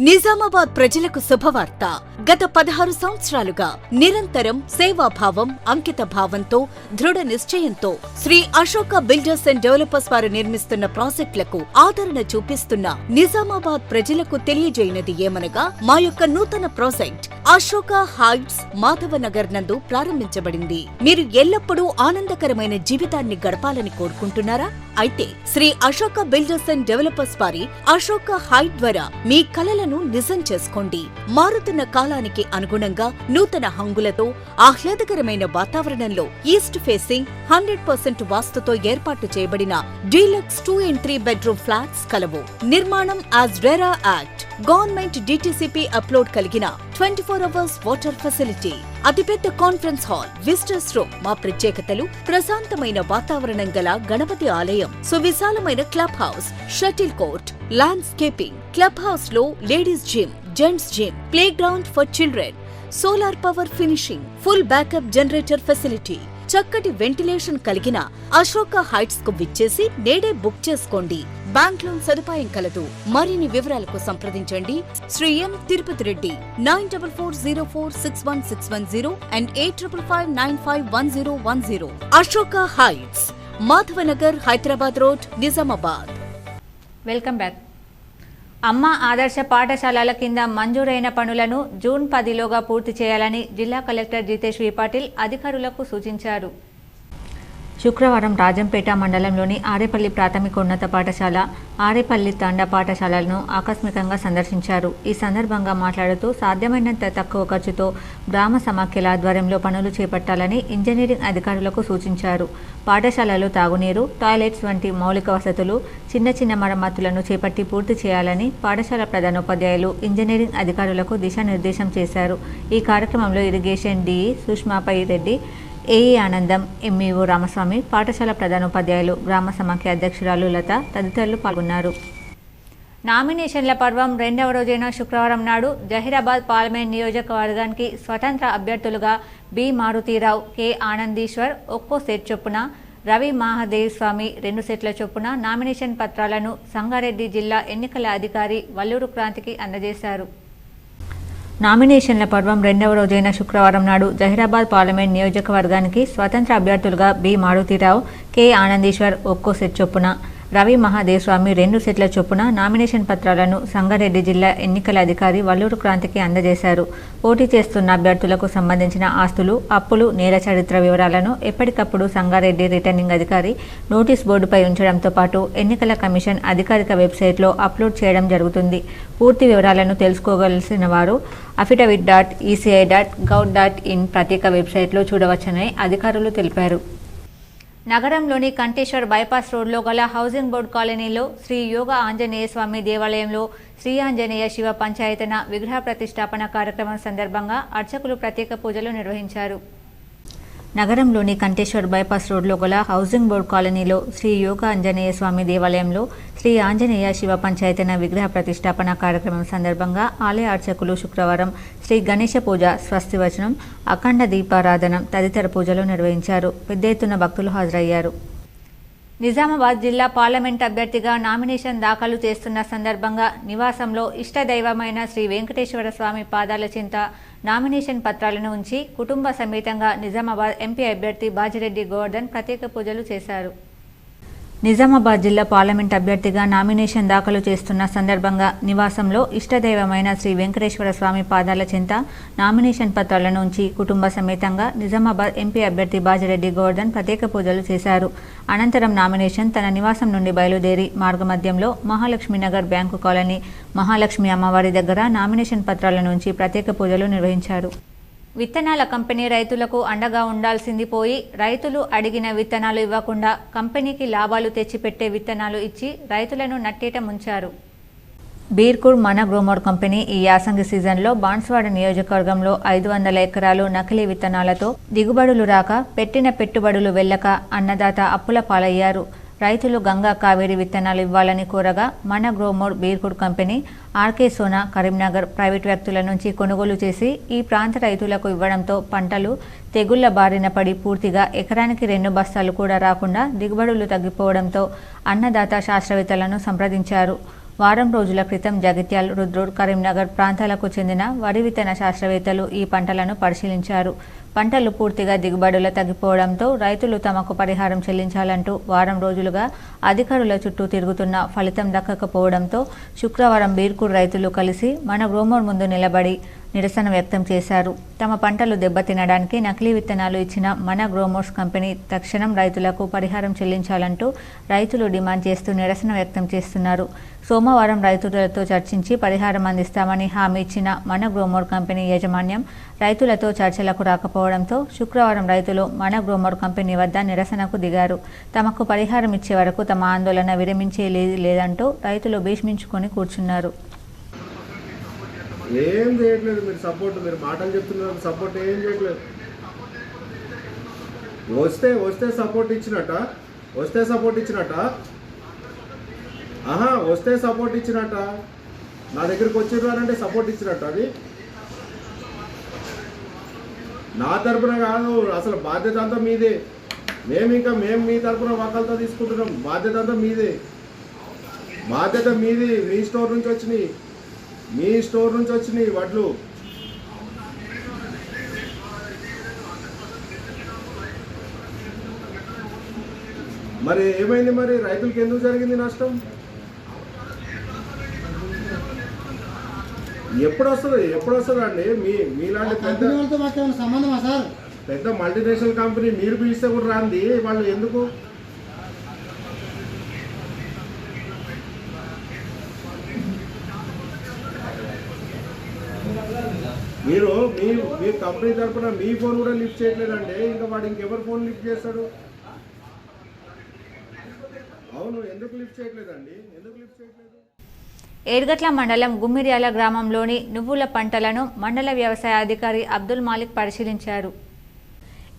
నిజామాబాద్ ప్రజలకు శుభవార్త. గత 16 సంవత్సరాలుగా నిరంతరం సేవాభావం, అంకిత భావంతో, దృఢ నిశ్చయంతో Sri Ashoka builders and developers వారు నిర్మిస్తున్న ప్రాజెక్టులకు ఆదరణ చూపిస్తున్న నిజామాబాద్ ప్రజలకు తెలియజేయనది ఏమనగా, మా యొక్క నూతన ప్రాజెక్ట్ అశోక హైట్స్ మాధవనగర్ నందు ప్రారంభించబడింది. మీరు ఎల్లప్పుడూ ఆనందకరమైన జీవితాన్ని గడపాలని కోరుకుంటున్నారా? అయితే Sri Ashoka builders and developers వారి అశోక హైట్ ద్వారా మీ కలలను నిజం చేసుకోండి. మారుతున్న కాలానికి అనుగుణంగా నూతన హంగులతో, ఆహ్లాదకరమైన వాతావరణంలో ఈస్ట్ ఫేసింగ్ 100% వాస్తుతో ఏర్పాటు చేయబడిన డీలక్స్ 2 and 3 బెడ్రూమ్ ఫ్లాట్స్ కలవు. నిర్మాణం as RERA act, government DTCP upload కలిగిన 24 hours వాటర్ ఫెసిలిటీ, అతిపెద్ద కాన్ఫరెన్స్ హాల్, విజిటర్స్ రూమ్. మా ప్రత్యేకతలు: ప్రశాంతమైన వాతావరణం గల గణపతి ఆలయం, సువిశాలమైన club house, shuttle court, landscaping. Club house లో ladies gym, gents gym, play ground for children, solar power finishing, full backup generator facility, చక్కటి వెంటిలేషన్ కలిగిన అశోక హైట్స్ కు విచ్చేసి నేడే బుక్ చేసుకోండి. బ్యాంక్ లోన్ సదుపాయం కలదు. మరిన్ని వివరాలకు సంప్రదించండి Shri M Tirupati Reddy 9440461610 and 8555951010. Ashoka Heights, Madhavnagar, Hyderabad road, Nizamabad. Welcome back. అమ్మ ఆదర్శ పాఠశాలల కింద మంజూరైన పనులను జూన్ 10లోగా పూర్తి చేయాలని జిల్లా కలెక్టర్ జితేష్ వి పాటిల్ అధికారులకు సూచించారు. శుక్రవారం రాజంపేట మండలంలోని ఆరేపల్లి ప్రాథమికోన్నత పాఠశాల, ఆరేపల్లి తాండా పాఠశాలలను ఆకస్మికంగా సందర్శించారు. ఈ సందర్భంగా మాట్లాడుతూ సాధ్యమైనంత తక్కువ ఖర్చుతో గ్రామ సమాఖ్యల ఆధ్వర్యంలో పనులు చేపట్టాలని ఇంజనీరింగ్ అధికారులకు సూచించారు. పాఠశాలలో తాగునీరు, టాయిలెట్స్ వంటి మౌలిక వసతులు, చిన్న చిన్న మరమ్మతులను చేపట్టి పూర్తి చేయాలని పాఠశాల ప్రధానోపాధ్యాయులు ఇంజనీరింగ్ అధికారులకు దిశానిర్దేశం చేశారు. ఈ కార్యక్రమంలో ఇరిగేషన్ డిఈ సుష్మాపై రెడ్డి, ఏఈ ఆనందం, ఎంఈఓ రామస్వామి, పాఠశాల ప్రధానోపాధ్యాయులు, గ్రామ సమాఖ్య అధ్యక్షురాలు లత తదితరులు పాల్గొన్నారు. నామినేషన్ల పర్వం 2వ రోజైన శుక్రవారం నాడు జహీరాబాద్ పార్లమెంట్ నియోజకవర్గానికి స్వతంత్ర అభ్యర్థులుగా బి మారుతీరావు, కె ఆనందీశ్వర్ ఒక్కో సెట్ చొప్పున, రవి మహాదేవ్ స్వామి 2 సెట్ల చొప్పున నామినేషన్ పత్రాలను సంగారెడ్డి జిల్లా ఎన్నికల అధికారి వల్లూరు క్రాంతికి అందజేశారు. నామినేషన్ల పర్వం 2వ రోజైన శుక్రవారం నాడు జహీరాబాద్ పార్లమెంట్ నియోజకవర్గానికి స్వతంత్ర అభ్యర్థులుగా బి మారుతీరావు, కె ఆనందీశ్వర్ ఒక్కో సెట్ చొప్పున, రవి మహాదేవ్ స్వామి 2 సెట్ల చొప్పున నామినేషన్ పత్రాలను సంగారెడ్డి జిల్లా ఎన్నికల అధికారి వల్లూరు క్రాంతికి అందజేశారు. పోటీ చేస్తున్న అభ్యర్థులకు సంబంధించిన ఆస్తులు, అప్పులు, నేర చరిత్ర వివరాలను ఎప్పటికప్పుడు సంగారెడ్డి రిటర్నింగ్ అధికారి నోటీస్ బోర్డుపై ఉంచడంతో పాటు ఎన్నికల కమిషన్ అధికారిక వెబ్సైట్లో అప్లోడ్ చేయడం జరుగుతుంది. పూర్తి వివరాలను తెలుసుకోగలిసిన వారు affidavit.eci.gov.in ప్రత్యేక వెబ్సైట్లో చూడవచ్చని అధికారులు తెలిపారు. నగరంలోని కంటేశ్వర్ బైపాస్ రోడ్లో గల హౌసింగ్ బోర్డు కాలనీలో శ్రీ యోగ ఆంజనేయ స్వామి దేవాలయంలో శ్రీ ఆంజనేయ శివ పంచాయతన విగ్రహ ప్రతిష్టాపన కార్యక్రమం సందర్భంగా అర్చకులు ప్రత్యేక పూజలు నిర్వహించారు. నగరంలోని కంటేశ్వర్ బైపాస్ రోడ్లో గల హౌసింగ్ బోర్డు కాలనీలో శ్రీ యోగ ఆంజనేయ స్వామి దేవాలయంలో శ్రీ ఆంజనేయ శివ పంచాయతన విగ్రహ ప్రతిష్టాపన కార్యక్రమం సందర్భంగా ఆలయ అర్చకులు శుక్రవారం శ్రీ గణేశ పూజ, స్వస్తివచనం, అఖండ దీపారాధన తదితర పూజలు నిర్వహించారు. పెద్ద ఎత్తున భక్తులు హాజరయ్యారు. నిజామాబాద్ జిల్లా పార్లమెంట్ అభ్యర్థిగా నామినేషన్ దాఖలు చేస్తున్న సందర్భంగా నివాసంలో ఇష్టదైవమైన శ్రీ వెంకటేశ్వర స్వామి పాదాల చింత నామినేషన్ పత్రాలను ఉంచి కుటుంబ సమేతంగా నిజామాబాద్ ఎంపీ అభ్యర్థి బాజిరెడ్డి గోవర్ధన్ ప్రత్యేక పూజలు చేశారు. నిజామాబాద్ జిల్లా పార్లమెంట్ అభ్యర్థిగా నామినేషన్ దాఖలు చేస్తున్న సందర్భంగా నివాసంలో ఇష్టదైవమైన శ్రీ వెంకటేశ్వర స్వామి పాదాల చెంత నామినేషన్ పత్రాలను ఉంచి కుటుంబ సమేతంగా నిజామాబాద్ ఎంపీ అభ్యర్థి బాజిరెడ్డి గోవర్ధన్ ప్రత్యేక పూజలు చేశారు. అనంతరం నామినేషన్ తన నివాసం నుండి బయలుదేరి మార్గమధ్యంలో మహాలక్ష్మీనగర్ బ్యాంకు కాలనీ మహాలక్ష్మి అమ్మవారి దగ్గర నామినేషన్ పత్రాలను ఉంచి ప్రత్యేక పూజలు నిర్వహించారు. విత్తనాల కంపెనీ రైతులకు అండగా ఉండాల్సింది పోయి రైతులు అడిగిన విత్తనాలు ఇవ్వకుండా కంపెనీకి లాభాలు తెచ్చిపెట్టే విత్తనాలు ఇచ్చి రైతులను నట్టేట ముంచారు. బీర్కూర్ మన గ్రోమోర్ కంపెనీ ఈ యాసంగి సీజన్లో బాన్స్వాడ నియోజకవర్గంలో 500 ఎకరాలు నకిలీ విత్తనాలతో దిగుబడులు రాక పెట్టిన పెట్టుబడులు వెళ్ళక అన్నదాత అప్పుల పాలయ్యారు. రైతులు గంగా కావేరి విత్తనాలు ఇవ్వాలని కోరగా మన Gromor Birkur company RK Sona Karimnagar private వ్యక్తుల నుంచి కొనుగోలు చేసి ఈ ప్రాంత రైతులకు ఇవ్వడంతో పంటలు తెగుళ్ల బారిన పడి పూర్తిగా ఎకరానికి 2 బస్తాలు కూడా రాకుండా దిగుబడులు తగ్గిపోవడంతో అన్నదాత శాస్త్రవేత్తలను సంప్రదించారు. వారం రోజుల క్రితం జగిత్యాల్, రుద్రూర్, కరీంనగర్ ప్రాంతాలకు చెందిన వరి విత్తన శాస్త్రవేత్తలు ఈ పంటలను పరిశీలించారు. పంటలు పూర్తిగా దిగుబడులు తగ్గిపోవడంతో రైతులు తమకు పరిహారం చెల్లించాలంటూ వారం రోజులుగా అధికారుల చుట్టూ తిరుగుతున్న ఫలితం దక్కకపోవడంతో శుక్రవారం బీర్కూర్ రైతులు కలిసి మన గ్రోమోర్ ముందు నిలబడి నిరసన వ్యక్తం చేశారు. తమ పంటలు దెబ్బతినడానికి నకిలీ విత్తనాలు ఇచ్చిన మన గ్రోమోర్స్ కంపెనీ తక్షణం రైతులకు పరిహారం చెల్లించాలంటూ రైతులు డిమాండ్ చేస్తూ నిరసన వ్యక్తం చేస్తున్నారు. సోమవారం రైతులతో చర్చించి పరిహారం అందిస్తామని హామీ ఇచ్చిన మన గ్రోమోర్ కంపెనీ యాజమాన్యం రైతులతో చర్చలకు రాకపోవడంతో శుక్రవారం రైతులు మన గ్రోమోర్ కంపెనీ వద్ద నిరసనకు దిగారు. తమకు పరిహారం ఇచ్చే వరకు తమ ఆందోళన విరమించే లేదంటూ రైతులు భీష్మించుకొని కూర్చున్నారు. ఏం చేయట్లేదు. మీరు సపోర్ట్, మీరు మాటలు చెప్తున్నారు, సపోర్ట్ ఏం చేయట్లేదు. వస్తే సపోర్ట్ ఇచ్చినట్ట, వస్తే సపోర్ట్ ఇచ్చినట్ట నా దగ్గరికి వచ్చిర్రు అంటే సపోర్ట్ ఇచ్చినట్ట. అది నా తరపున కాదు, అసలు బాధ్యత అంతా మీదే. మేము మీ తరపున వకాలతో తీసుకుంటున్నాం. బాధ్యత అంతా మీదే, బాధ్యత మీది. మీ స్టోర్ నుంచి వచ్చినాయి వడ్లు. మరి ఏమైంది? మరి రైతులకు ఎందుకు జరిగింది నష్టం? ఎప్పుడు వస్తుంది అండి? మీలాంటి పెద్ద మల్టీనేషనల్ కంపెనీ మీరు పిలిస్తే కూడా రాంది వాళ్ళు ఎందుకు? మీరు మీ కంపెనీ తరఫున మీ ఫోన్ కూడా లిఫ్ట్ చేయట్లేదంటే ఇంకా వాడు ఇంకెవరు ఫోన్ లిఫ్ట్ చేస్తాడు? అవును, ఎందుకు లిఫ్ట్ చేయట్లేదండి? ఏడ్గట్ల మండలం గుమ్మిర్యాల గ్రామంలోని నువ్వుల పంటలను మండల వ్యవసాయ అధికారి అబ్దుల్ మాలిక్ పరిశీలించారు.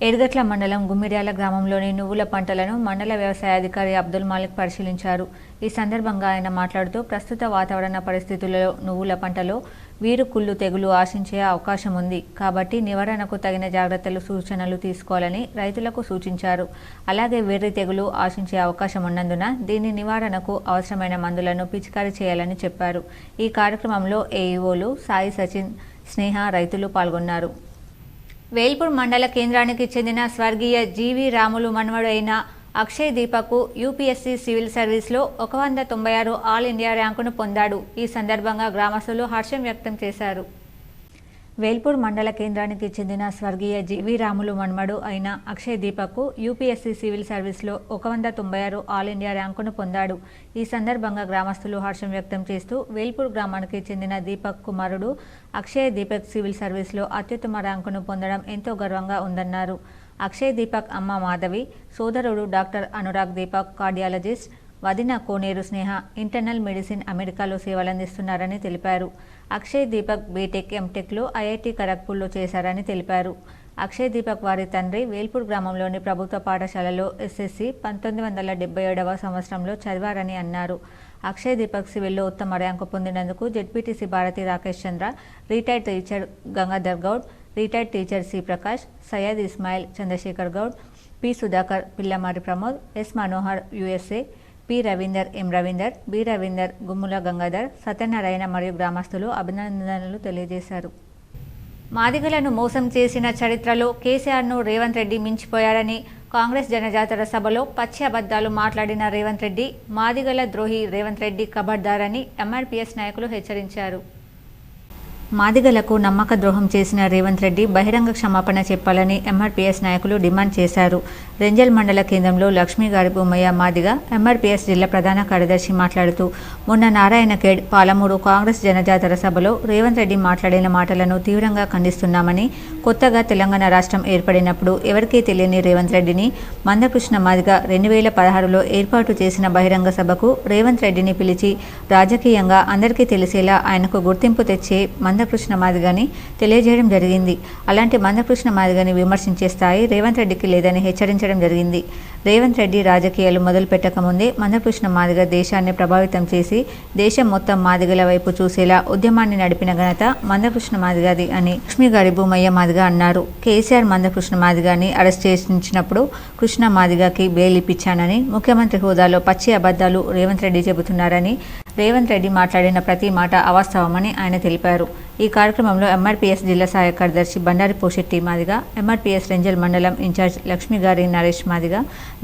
ఏడ్గట్ల మండలం గుమ్మిర్యాల గ్రామంలోని నువ్వుల పంటలను మండల వ్యవసాయ అధికారి అబ్దుల్ మాలిక్ పరిశీలించారు. ఈ సందర్భంగా ఆయన మాట్లాడుతూ ప్రస్తుత వాతావరణ పరిస్థితులలో నువ్వుల పంటలో వీరుకుళ్ళు తెగులు ఆశించే అవకాశం ఉంది కాబట్టి నివారణకు తగిన జాగ్రత్తలు, సూచనలు తీసుకోవాలని రైతులకు సూచించారు. అలాగే వెర్రి తెగులు ఆశించే అవకాశం ఉన్నందున దీని నివారణకు అవసరమైన మందులను పిచికారీ చేయాలని చెప్పారు. ఈ కార్యక్రమంలో ఏఈఓలు సాయి సచిన్, స్నేహ రైతులు పాల్గొన్నారు. వేల్పూర్ మండల కేంద్రానికి చెందిన స్వర్గీయ జీవి రాములు మనవడు అయిన అక్షయ్ దీపక్ యూపీఎస్సీ సివిల్ సర్వీస్లో 196 ఆల్ ఇండియా ర్యాంకును పొందాడు. ఈ సందర్భంగా గ్రామస్తులు హర్షం వ్యక్తం చేశారు. వేల్పూర్ మండల కేంద్రానికి చెందిన స్వర్గీయ జీవి రాములు మన్మడు అయిన అక్షయ్ దీపక్ యూపీఎస్సీ సివిల్ సర్వీస్లో 196 ఆల్ ఇండియా ర్యాంకును పొందాడు. ఈ సందర్భంగా గ్రామస్తులు హర్షం వ్యక్తం చేస్తూ వేల్పూర్ గ్రామానికి చెందిన దీపక్ కుమారుడు అక్షయ్ దీపక్ సివిల్ సర్వీస్లో అత్యుత్తమ ర్యాంకును పొందడం ఎంతో గర్వంగా ఉందన్నారు. అక్షయ్ దీపక్ అమ్మ మాధవి, సోదరుడు డాక్టర్ అనురాగ్ దీపక్ కార్డియాలజిస్ట్, వదిన కోనేరు స్నేహ ఇంటర్నల్ మెడిసిన్ అమెరికాలో సేవలందిస్తున్నారని తెలిపారు. అక్షయ్ దీపక్ బీటెక్ ఎంటెక్లో ఐఐటి ఖరగ్పూర్లో చేశారని తెలిపారు. అక్షయ్ దీపక్ వారి తండ్రి వేల్పూర్ గ్రామంలోని ప్రభుత్వ పాఠశాలలో ఎస్ఎస్సి 1977వ సంవత్సరంలో చదివారని అన్నారు. అక్షయ్ దీపక్ సివిల్లో ఉత్తమ ర్యాంకు పొందినందుకు ZPTC Bharathi Rakesh Chandra, retired teacher Gangadhar Goud, retired teacher C Prakash, Syed Ismail, Chandrashekar Goud, P Sudhakar, Pillamari Pramod, S Manohar USA, P Ravinder, M Ravinder, B Ravinder, Gummula Gangadhar, Satyanarayana మరియు గ్రామస్తులు అభినందనలు తెలియజేశారు. మాదిగలను మోసం చేసిన చరిత్రలో కేసీఆర్ను రేవంత్ రెడ్డి మించిపోయారని కాంగ్రెస్ జనజాతర సభలో పచ్చి అబద్ధాలు మాట్లాడిన రేవంత్ రెడ్డి మాదిగల ద్రోహి రేవంత్ రెడ్డి ఖబర్దారని ఎంఆర్పీఎస్ నాయకులు హెచ్చరించారు. మాదిగలకు నమ్మక ద్రోహం చేసిన రేవంత్ రెడ్డి బహిరంగ క్షమాపణ చెప్పాలని ఎంఆర్పీఎస్ నాయకులు డిమాండ్ చేశారు. రెంజల్ మండల కేంద్రంలో లక్ష్మీగారి బొమ్మయ్య మాదిగ ఎంఆర్పీఎస్ జిల్లా ప్రధాన కార్యదర్శి మాట్లాడుతూ మొన్న నారాయణఖేడ్, పాలమూరు కాంగ్రెస్ జనజాతర సభలో రేవంత్ రెడ్డి మాట్లాడిన మాటలను తీవ్రంగా ఖండిస్తున్నామని, కొత్తగా తెలంగాణ రాష్ట్రం ఏర్పడినప్పుడు ఎవరికీ తెలియని రేవంత్ రెడ్డిని మందకృష్ణ మాదిగ 2016లో ఏర్పాటు చేసిన బహిరంగ సభకు రేవంత్ రెడ్డిని పిలిచి రాజకీయంగా అందరికీ తెలిసేలా ఆయనకు గుర్తింపు తెచ్చే మందకృష్ణ మాదిగని తెలియజేయడం జరిగింది. అలాంటి మందకృష్ణ మాదిగని విమర్శించే స్థాయి రేవంత్ రెడ్డికి లేదని హెచ్చరించడం జరిగింది. రేవంత్ రెడ్డి రాజకీయాలు మొదలు పెట్టకముందే మందకృష్ణ మాదిగ దేశాన్ని ప్రభావితం చేసి దేశం మొత్తం మాదిగల వైపు చూసేలా ఉద్యమాన్ని నడిపిన ఘనత మందకృష్ణ మాదిగది అని లక్ష్మీగారి భూమయ్య మాదిగ అన్నారు. కేసీఆర్ మందకృష్ణ మాదిగని అరెస్ట్ చేసినప్పుడు కృష్ణ మాదిగకి బెయిల్ ఇప్పించానని, ముఖ్యమంత్రి హోదాలో పచ్చి అబద్ధాలు రేవంత్ రెడ్డి చెబుతున్నారని, రేవంత్ రెడ్డి మాట్లాడిన ప్రతి మాట అవాస్తవమని ఆయన తెలిపారు. ఈ కార్యక్రమంలో ఎంఆర్పీఎస్ జిల్లా సహాయ కార్యదర్శి బండారి పోషెట్టి మాదిగ, ఎంఆర్పీఎస్ రెంజల్ మండలం ఇన్ఛార్జ్ లక్ష్మీగారి నరేష్ మాదిగ,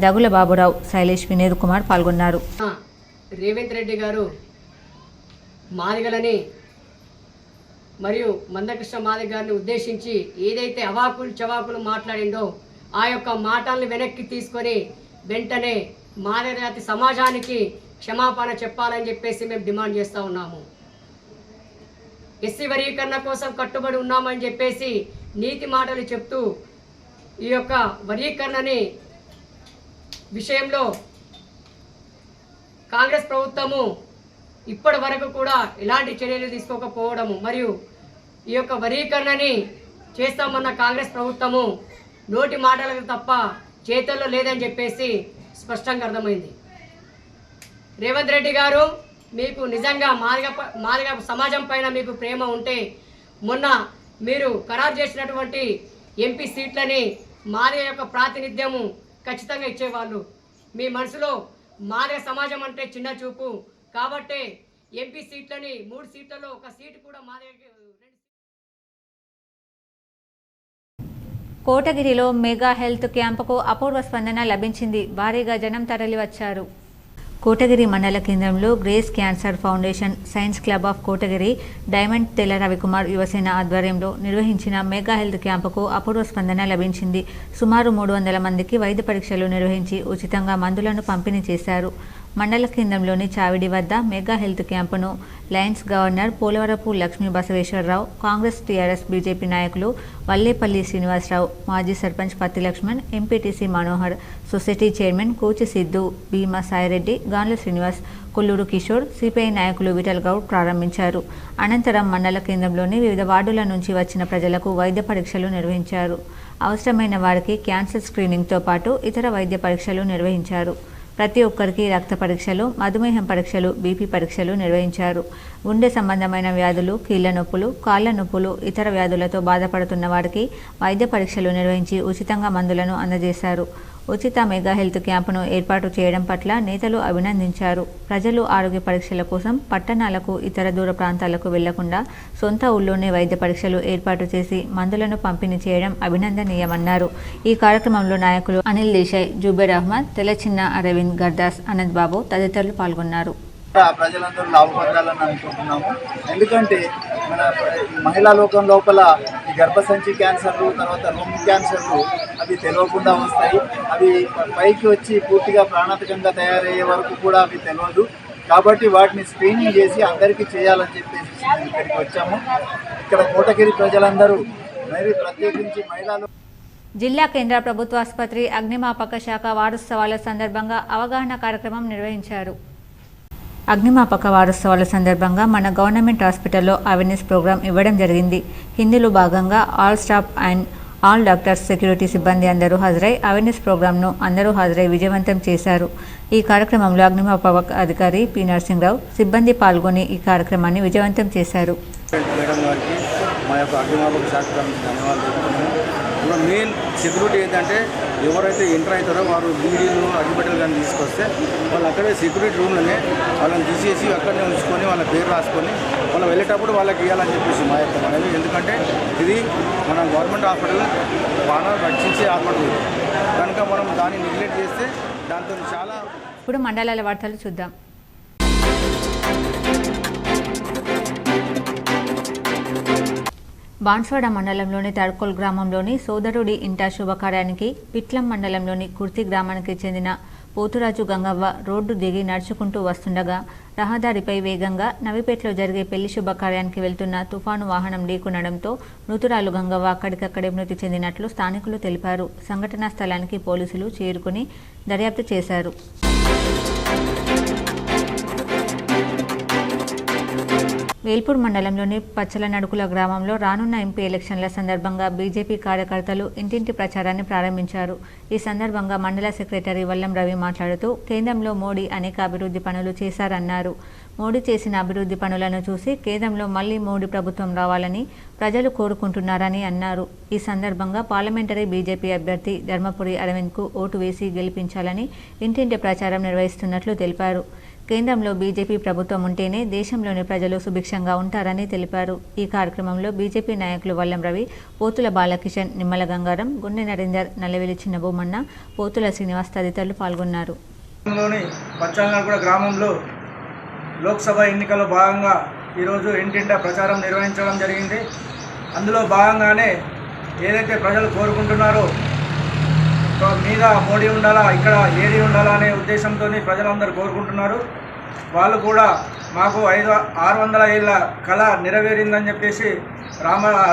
దగుల బాబురావు, శైలేష్, వినోద్ కుమార్ పాల్గొన్నారు. రేవంత్ రెడ్డి గారు మాదిగలని మరియు మందకృష్ణ మాదిగ గారిని ఉద్దేశించి ఏదైతే అవాకులు చవాకులు మాట్లాడిండో ఆ యొక్క మాటల్ని వెనక్కి తీసుకొని వెంటనే మాదిగ జాతి సమాజానికి క్షమాపణ చెప్పాలని చెప్పేసి మేము డిమాండ్ చేస్తూ ఉన్నాము. ఎస్సీ వర్గీకరణ కోసం కట్టుబడి ఉన్నామని చెప్పేసి నీతి మాటలు చెప్తూ ఈ యొక్క వర్గీకరణని విషయంలో కాంగ్రెస్ ప్రభుత్వము ఇప్పటి వరకు కూడా ఎలాంటి చర్యలు తీసుకోకపోవడము మరియు ఈ యొక్క వర్గీకరణని చేస్తామన్న కాంగ్రెస్ ప్రభుత్వము నోటి మాటలకు తప్ప చేతుల్లో లేదని చెప్పేసి స్పష్టంగా అర్థమైంది. రేవంత్ రెడ్డి గారు, మీకు నిజంగా మాదిగ సమాజం పైన మీకు ప్రేమ ఉంటే మొన్న మీరు ఖరారు చేసినటువంటి ఎంపీ సీట్లని మాదిగ యొక్క ప్రాతినిధ్యము ఖచ్చితంగా ఇచ్చేవాళ్ళు. మీ మనసులో మాదిగ సమాజం అంటే చిన్న చూపు కాబట్టి ఎంపీ సీట్లని 3 సీట్లలో 1 సీటు కూడా మాదిగ. కోటగిరిలో మెగా హెల్త్ క్యాంపుకు అపూర్వ స్పందన లభించింది. భారీగా జనం తరలివచ్చారు. కోటగిరి మండల కేంద్రంలో grace cancer foundation, science club of Kotagiri, diamond తెల్ల రవికుమార్ యువసేన ఆధ్వర్యంలో నిర్వహించిన మెగా హెల్త్ క్యాంపుకు అపూర్వ స్పందన లభించింది. సుమారు 300 మందికి వైద్య పరీక్షలు నిర్వహించి ఉచితంగా మందులను పంపిణీ చేశారు. మండల కేంద్రంలోని చావిడి వద్ద మెగా హెల్త్ క్యాంపును Lions governor Polavarapu Lakshmi Basaveswararao, Congress, TRS, BJP నాయకులు వల్లేపల్లి శ్రీనివాసరావు, మాజీ sarpanch Patti Laxman, MPTC Manohar, society chairman Kuchi Siddhu, Bhima Saireddy, Ganla Srinivas, Kolluru Kishore, CPI నాయకులు విఠల్ గౌడ్ ప్రారంభించారు. అనంతరం మండల కేంద్రంలోని వివిధ వార్డుల నుంచి వచ్చిన ప్రజలకు వైద్య పరీక్షలు నిర్వహించారు. అవసరమైన వారికి క్యాన్సర్ స్క్రీనింగ్తో పాటు ఇతర వైద్య పరీక్షలు నిర్వహించారు. ప్రతి ఒక్కరికి రక్త పరీక్షలు, మధుమేహం పరీక్షలు, బీపీ పరీక్షలు నిర్వహించారు. గుండె సంబంధమైన వ్యాధులు, కీళ్ల నొప్పులు, కాళ్ల నొప్పులు, ఇతర వ్యాధులతో బాధపడుతున్న వారికి వైద్య పరీక్షలు నిర్వహించి ఉచితంగా మందులను అందజేశారు. ఉచిత మెగా హెల్త్ క్యాంపును ఏర్పాటు చేయడం పట్ల నేతలు అభినందించారు. ప్రజలు ఆరోగ్య పరీక్షల కోసం పట్టణాలకు, ఇతర దూర ప్రాంతాలకు వెళ్లకుండా సొంత ఊళ్ళోనే వైద్య పరీక్షలు ఏర్పాటు చేసి మందులను పంపిణీ చేయడం అభినందనీయమన్నారు. ఈ కార్యక్రమంలో నాయకులు అనిల్ దేశాయ్, జుబేర్ అహ్మద్, తెలచిన్న అరవింద్, గర్దాస్, అనంత్ బాబు తదితరులు పాల్గొన్నారు. ప్రజలందరూ లాభపడాలని అనుకుంటున్నాము. ఎందుకంటే మన మహిళా లోకం లోపల ఈ గర్భసంచి క్యాన్సర్లు, తర్వాత రొమ్ము క్యాన్సర్లు అవి తెలియకుండా వస్తాయి. అవి పైకి వచ్చి పూర్తిగా ప్రాణాంతకంగా తయారయ్యే వరకు కూడా అవి తెలియదు. కాబట్టి వాటిని స్క్రీనింగ్ చేసి అందరికీ చేయాలని చెప్పేసి ఇక్కడికి వచ్చాము. ఇక్కడ కోటగిరి ప్రజలందరూ మరి ప్రత్యేకించి మహిళలు జిల్లా కేంద్ర ప్రభుత్వ ఆసుపత్రి అగ్నిమాపక శాఖ వారోత్సవాల సందర్భంగా అవగాహన కార్యక్రమం నిర్వహించారు. అగ్నిమాపక వారోత్సవాల సందర్భంగా మన గవర్నమెంట్ హాస్పిటల్లో అవేర్నెస్ ప్రోగ్రాం ఇవ్వడం జరిగింది. ఇందులో భాగంగా all staff and all doctors, security సిబ్బంది అందరూ హాజరై అవేర్నెస్ ప్రోగ్రాంను అందరూ హాజరై విజయవంతం చేశారు. ఈ కార్యక్రమంలో అగ్నిమాపక అధికారి పి నరసింహరావు, సిబ్బంది పాల్గొని ఈ కార్యక్రమాన్ని విజయవంతం చేశారు. మేడం గారికి మా యొక్క అగ్నిమాపక శాఖ ధన్యవాదాలు చెప్తున్నాము. ఇప్పుడు మెయిన్ సెక్యూరిటీ ఏంటంటే ఎవరైతే ఎంటర్ అవుతారో వారు బీడీలు, అగ్గిపెట్టెలు కానీ తీసుకొస్తే వాళ్ళు అక్కడే సెక్యూరిటీ రూమ్లోనే వాళ్ళని తీసేసి అక్కడనే ఉంచుకొని వాళ్ళ పేరు రాసుకొని వాళ్ళు వెళ్ళేటప్పుడు వాళ్ళకి ఇవ్వాలని చెప్పేసి మా యొక్క మనవి. ఎందుకంటే ఇది మన గవర్నమెంట్ హాస్పిటల్ ప్రాణాలు రక్షించే హాస్పిటల్ కనుక మనం దాన్ని నెగ్లెక్ట్ చేస్తే దాంతో చాలా. ఇప్పుడు మండలాల వార్తలు చూద్దాం. బాన్స్వాడ మండలంలోని తడ్కోల్ గ్రామంలోని సోదరుడి ఇంటా శుభకార్యానికి పిట్లం మండలంలోని కుర్తి గ్రామానికి చెందిన పోతురాజు గంగవ్వ రోడ్డు దిగి నడుచుకుంటూ వస్తుండగా రహదారిపై వేగంగా నవిపేటలో జరిగే పెళ్లి శుభకార్యానికి వెళ్తున్న తుఫాను వాహనం ఢీకొనడంతో మృతురాలు గంగవ్వ అక్కడికక్కడే మృతి చెందినట్లు స్థానికులు తెలిపారు. సంఘటనా స్థలానికి పోలీసులు చేరుకుని దర్యాప్తు చేశారు. వేల్పూర్ మండలంలోని పచ్చల నడుకుల గ్రామంలో రానున్న ఎంపీ ఎలక్షన్ల సందర్భంగా బీజేపీ కార్యకర్తలు ఇంటింటి ప్రచారాన్ని ప్రారంభించారు. ఈ సందర్భంగా మండల సెక్రటరీ వల్లం రవి మాట్లాడుతూ కేంద్రంలో మోడీ అనేక అభివృద్ధి పనులు చేశారన్నారు. మోడీ చేసిన అభివృద్ధి పనులను చూసి కేంద్రంలో మళ్లీ మోడీ ప్రభుత్వం రావాలని ప్రజలు కోరుకుంటున్నారని అన్నారు. ఈ సందర్భంగా పార్లమెంటరీ బీజేపీ అభ్యర్థి ధర్మపురి అరవింద్కు ఓటు వేసి గెలిపించాలని ఇంటింటి ప్రచారం నిర్వహిస్తున్నట్లు తెలిపారు. కేంద్రంలో బీజేపీ ప్రభుత్వం ఉంటేనే దేశంలోని ప్రజలు సుభిక్షంగా ఉంటారని తెలిపారు. ఈ కార్యక్రమంలో బీజేపీ నాయకులు వల్లం రవి, పోతుల బాలకిషన్, నిమ్మల గంగారం, గుండె నరేందర్, నల్లవెల్లి చిన్నబొమ్మన్న, పోతుల శ్రీనివాస్ తదితరులు పాల్గొన్నారు. పచ్చలనడుకుల గ్రామంలో లోక్సభ ఎన్నికల్లో భాగంగా ఈరోజు ఇంటింటా ప్రచారం నిర్వహించడం జరిగింది. అందులో భాగంగానే ఏదైతే ప్రజలు కోరుకుంటున్నారో మీద మోడీ ఉండాలా, ఇక్కడ ఏడీ ఉండాలా అనే ఉద్దేశంతో ప్రజలందరూ కోరుకుంటున్నారు. వాళ్ళు కూడా మాకు 600 ఏళ్ళ కళ నెరవేరిందని చెప్పేసి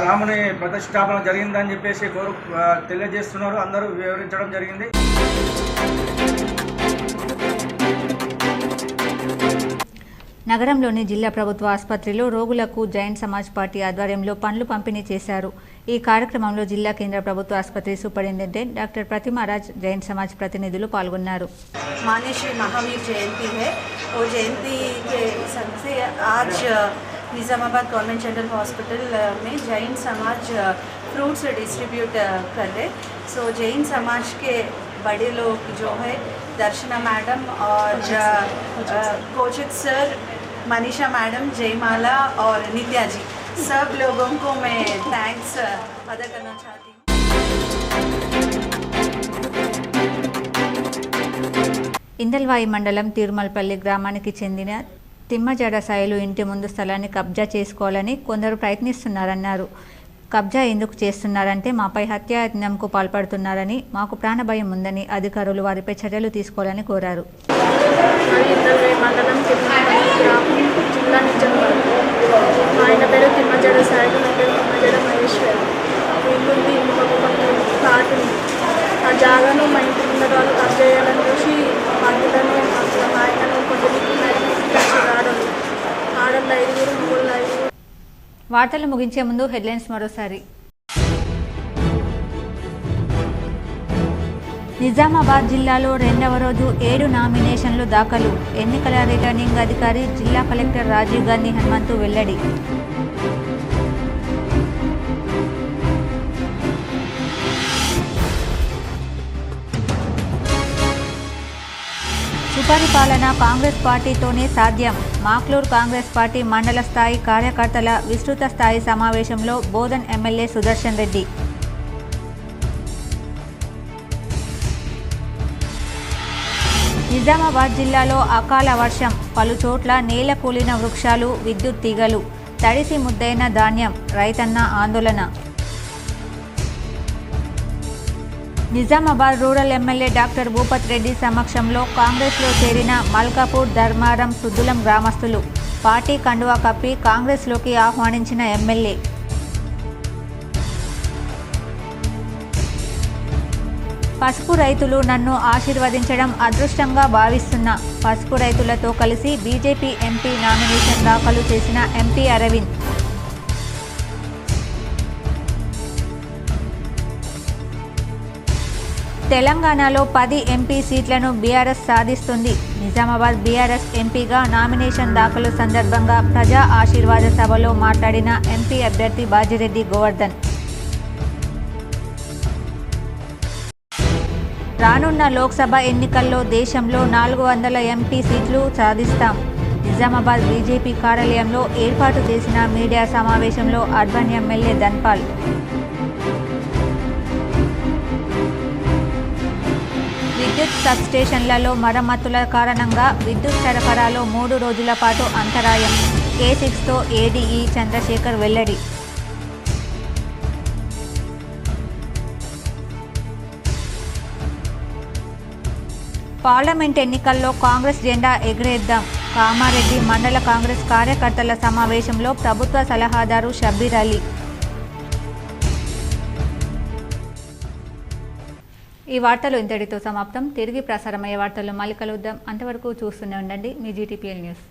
రాముని ప్రతిష్టాపన జరిగిందని చెప్పేసి తెలియజేస్తున్నారు. అందరూ వివరించడం జరిగింది. నగరంలోని జిల్లా ప్రభుత్వ ఆసుపత్రిలో రోగులకు జైన్ సమాజ్ పార్టీ ఆధ్వర్యంలో పండ్లు పంపిణీ చేశారు. ఈ కార్యక్రమంలో జిల్లా కేంద్ర ప్రభుత్వ ఆసుపత్రి సూపరింటెండెంట్ డాక్టర్ ప్రతిమారాజ్, జైన్ సమాజ్ ప్రతినిధులు పాల్గొన్నారు. माननीय श्री महावीर जयंती है। वो जयंती के हिसाब से आज निज़ामाबाद गवर्नमेंट जनरल हॉस्पिटल में जैन समाज फ्रूट्स डिस्ट्रीब्यूट कर रहे। सो जैन समाज के बड़े लोग जो है दर्शना मैडम और कोचित सर, मनीषा मैडम, जयमाला और नित्या जी, सब लोगों को मैं थैंक्स अदा करना चाहती हूँ. ఇందల్వాయి మండలం తిరుమలపల్లి గ్రామానికి చెందిన తిమ్మజడ సాయిలు ఇంటి ముందు స్థలాన్ని కబ్జా చేసుకోవాలని కొందరు ప్రయత్నిస్తున్నారన్నారు. కబ్జా ఎందుకు చేస్తున్నారంటే మాపై హత్యాయత్నంకు పాల్పడుతున్నారని, మాకు ప్రాణభయం ఉందని అధికారులు వారిపై చర్యలు తీసుకోవాలని కోరారు. ఆయన పేరు తిమ్మజడ సాయిలు, నా పేరు తిమ్మజడ మహేశ్వరి. ఇల్లుంది, ఇంటి పక్కన పాటుంది. ఆ జాగాను మా ఇంటి ముందర వాళ్ళు కబ్జా చేయాలని చూసి మధ్యలోనే మా ఆయనను కొంచెం ఆడళ్ళు 5, మగళ్ళు 5. వార్తలు ముగించే ముందు హెడ్లైన్స్ మరోసారి. నిజామాబాద్ జిల్లాలో 2వ రోజు 7 నామినేషన్లు దాఖలు. ఎన్నికల రిటర్నింగ్ అధికారి జిల్లా కలెక్టర్ రాజీవ్ గాంధీ హనుమంతు వెల్లడి. సుపరిపాలన కాంగ్రెస్ పార్టీతోనే సాధ్యం. మాక్లూర్ కాంగ్రెస్ పార్టీ మండల స్థాయి కార్యకర్తల విస్తృత స్థాయి సమావేశంలో బోధన్ ఎమ్మెల్యే సుదర్శన్ రెడ్డి. నిజామాబాద్ జిల్లాలో అకాల వర్షం, పలుచోట్ల నేల కూలిన వృక్షాలు, విద్యుత్ తీగలు, తడిసి ముద్దైన ధాన్యం, రైతన్న ఆందోళన. Nizamabad rural MLA doctor Bhupath Reddy సమక్షంలో కాంగ్రెస్లో చేరిన మల్కాపూర్, ధర్మారం, సుద్దులం గ్రామస్తులు పార్టీ కండువా కప్పి కాంగ్రెస్లోకి ఆహ్వానించిన ఎమ్మెల్యే. పసుపు రైతులు నన్ను ఆశీర్వదించడం అదృష్టంగా భావిస్తున్నా. పసుపు రైతులతో కలిసి బీజేపీ ఎంపీ నామినేషన్ దాఖలు చేసిన ఎంపీ అరవింద్. తెలంగాణలో 10 ఎంపీ సీట్లను బీఆర్ఎస్ సాధిస్తుంది. నిజామాబాద్ బీఆర్ఎస్ ఎంపీగా నామినేషన్ దాఖలు సందర్భంగా ప్రజా ఆశీర్వాద సభలో మాట్లాడిన ఎంపీ అభ్యర్థి బాజిరెడ్డి గోవర్ధన్. రానున్న లోక్సభ ఎన్నికల్లో దేశంలో 400 ఎంపీ సీట్లు సాధిస్తాం. నిజామాబాద్ బీజేపీ కార్యాలయంలో ఏర్పాటు చేసిన మీడియా సమావేశంలో అర్బన్ ఎమ్మెల్యే ధన్పాల్. విద్యుత్ సబ్స్టేషన్లలో మరమ్మతుల కారణంగా విద్యుత్ సరఫరాలో 3 రోజుల పాటు అంతరాయం. K6తో ఏడీఈ చంద్రశేఖర్ వెల్లడి. పార్లమెంట్ ఎన్నికల్లో కాంగ్రెస్ జెండా ఎగరేద్దాం. కామారెడ్డి మండల కాంగ్రెస్ కార్యకర్తల సమావేశంలో ప్రభుత్వ సలహాదారు షబ్బీర్ అలీ. ఈ వార్తలు ఇంతటితో సమాప్తం. తిరిగి ప్రసారమయ్యే వార్తల్లో మళ్ళీ కలుద్దాం. అంతవరకు చూస్తూనే ఉండండి మీ GTPL న్యూస్.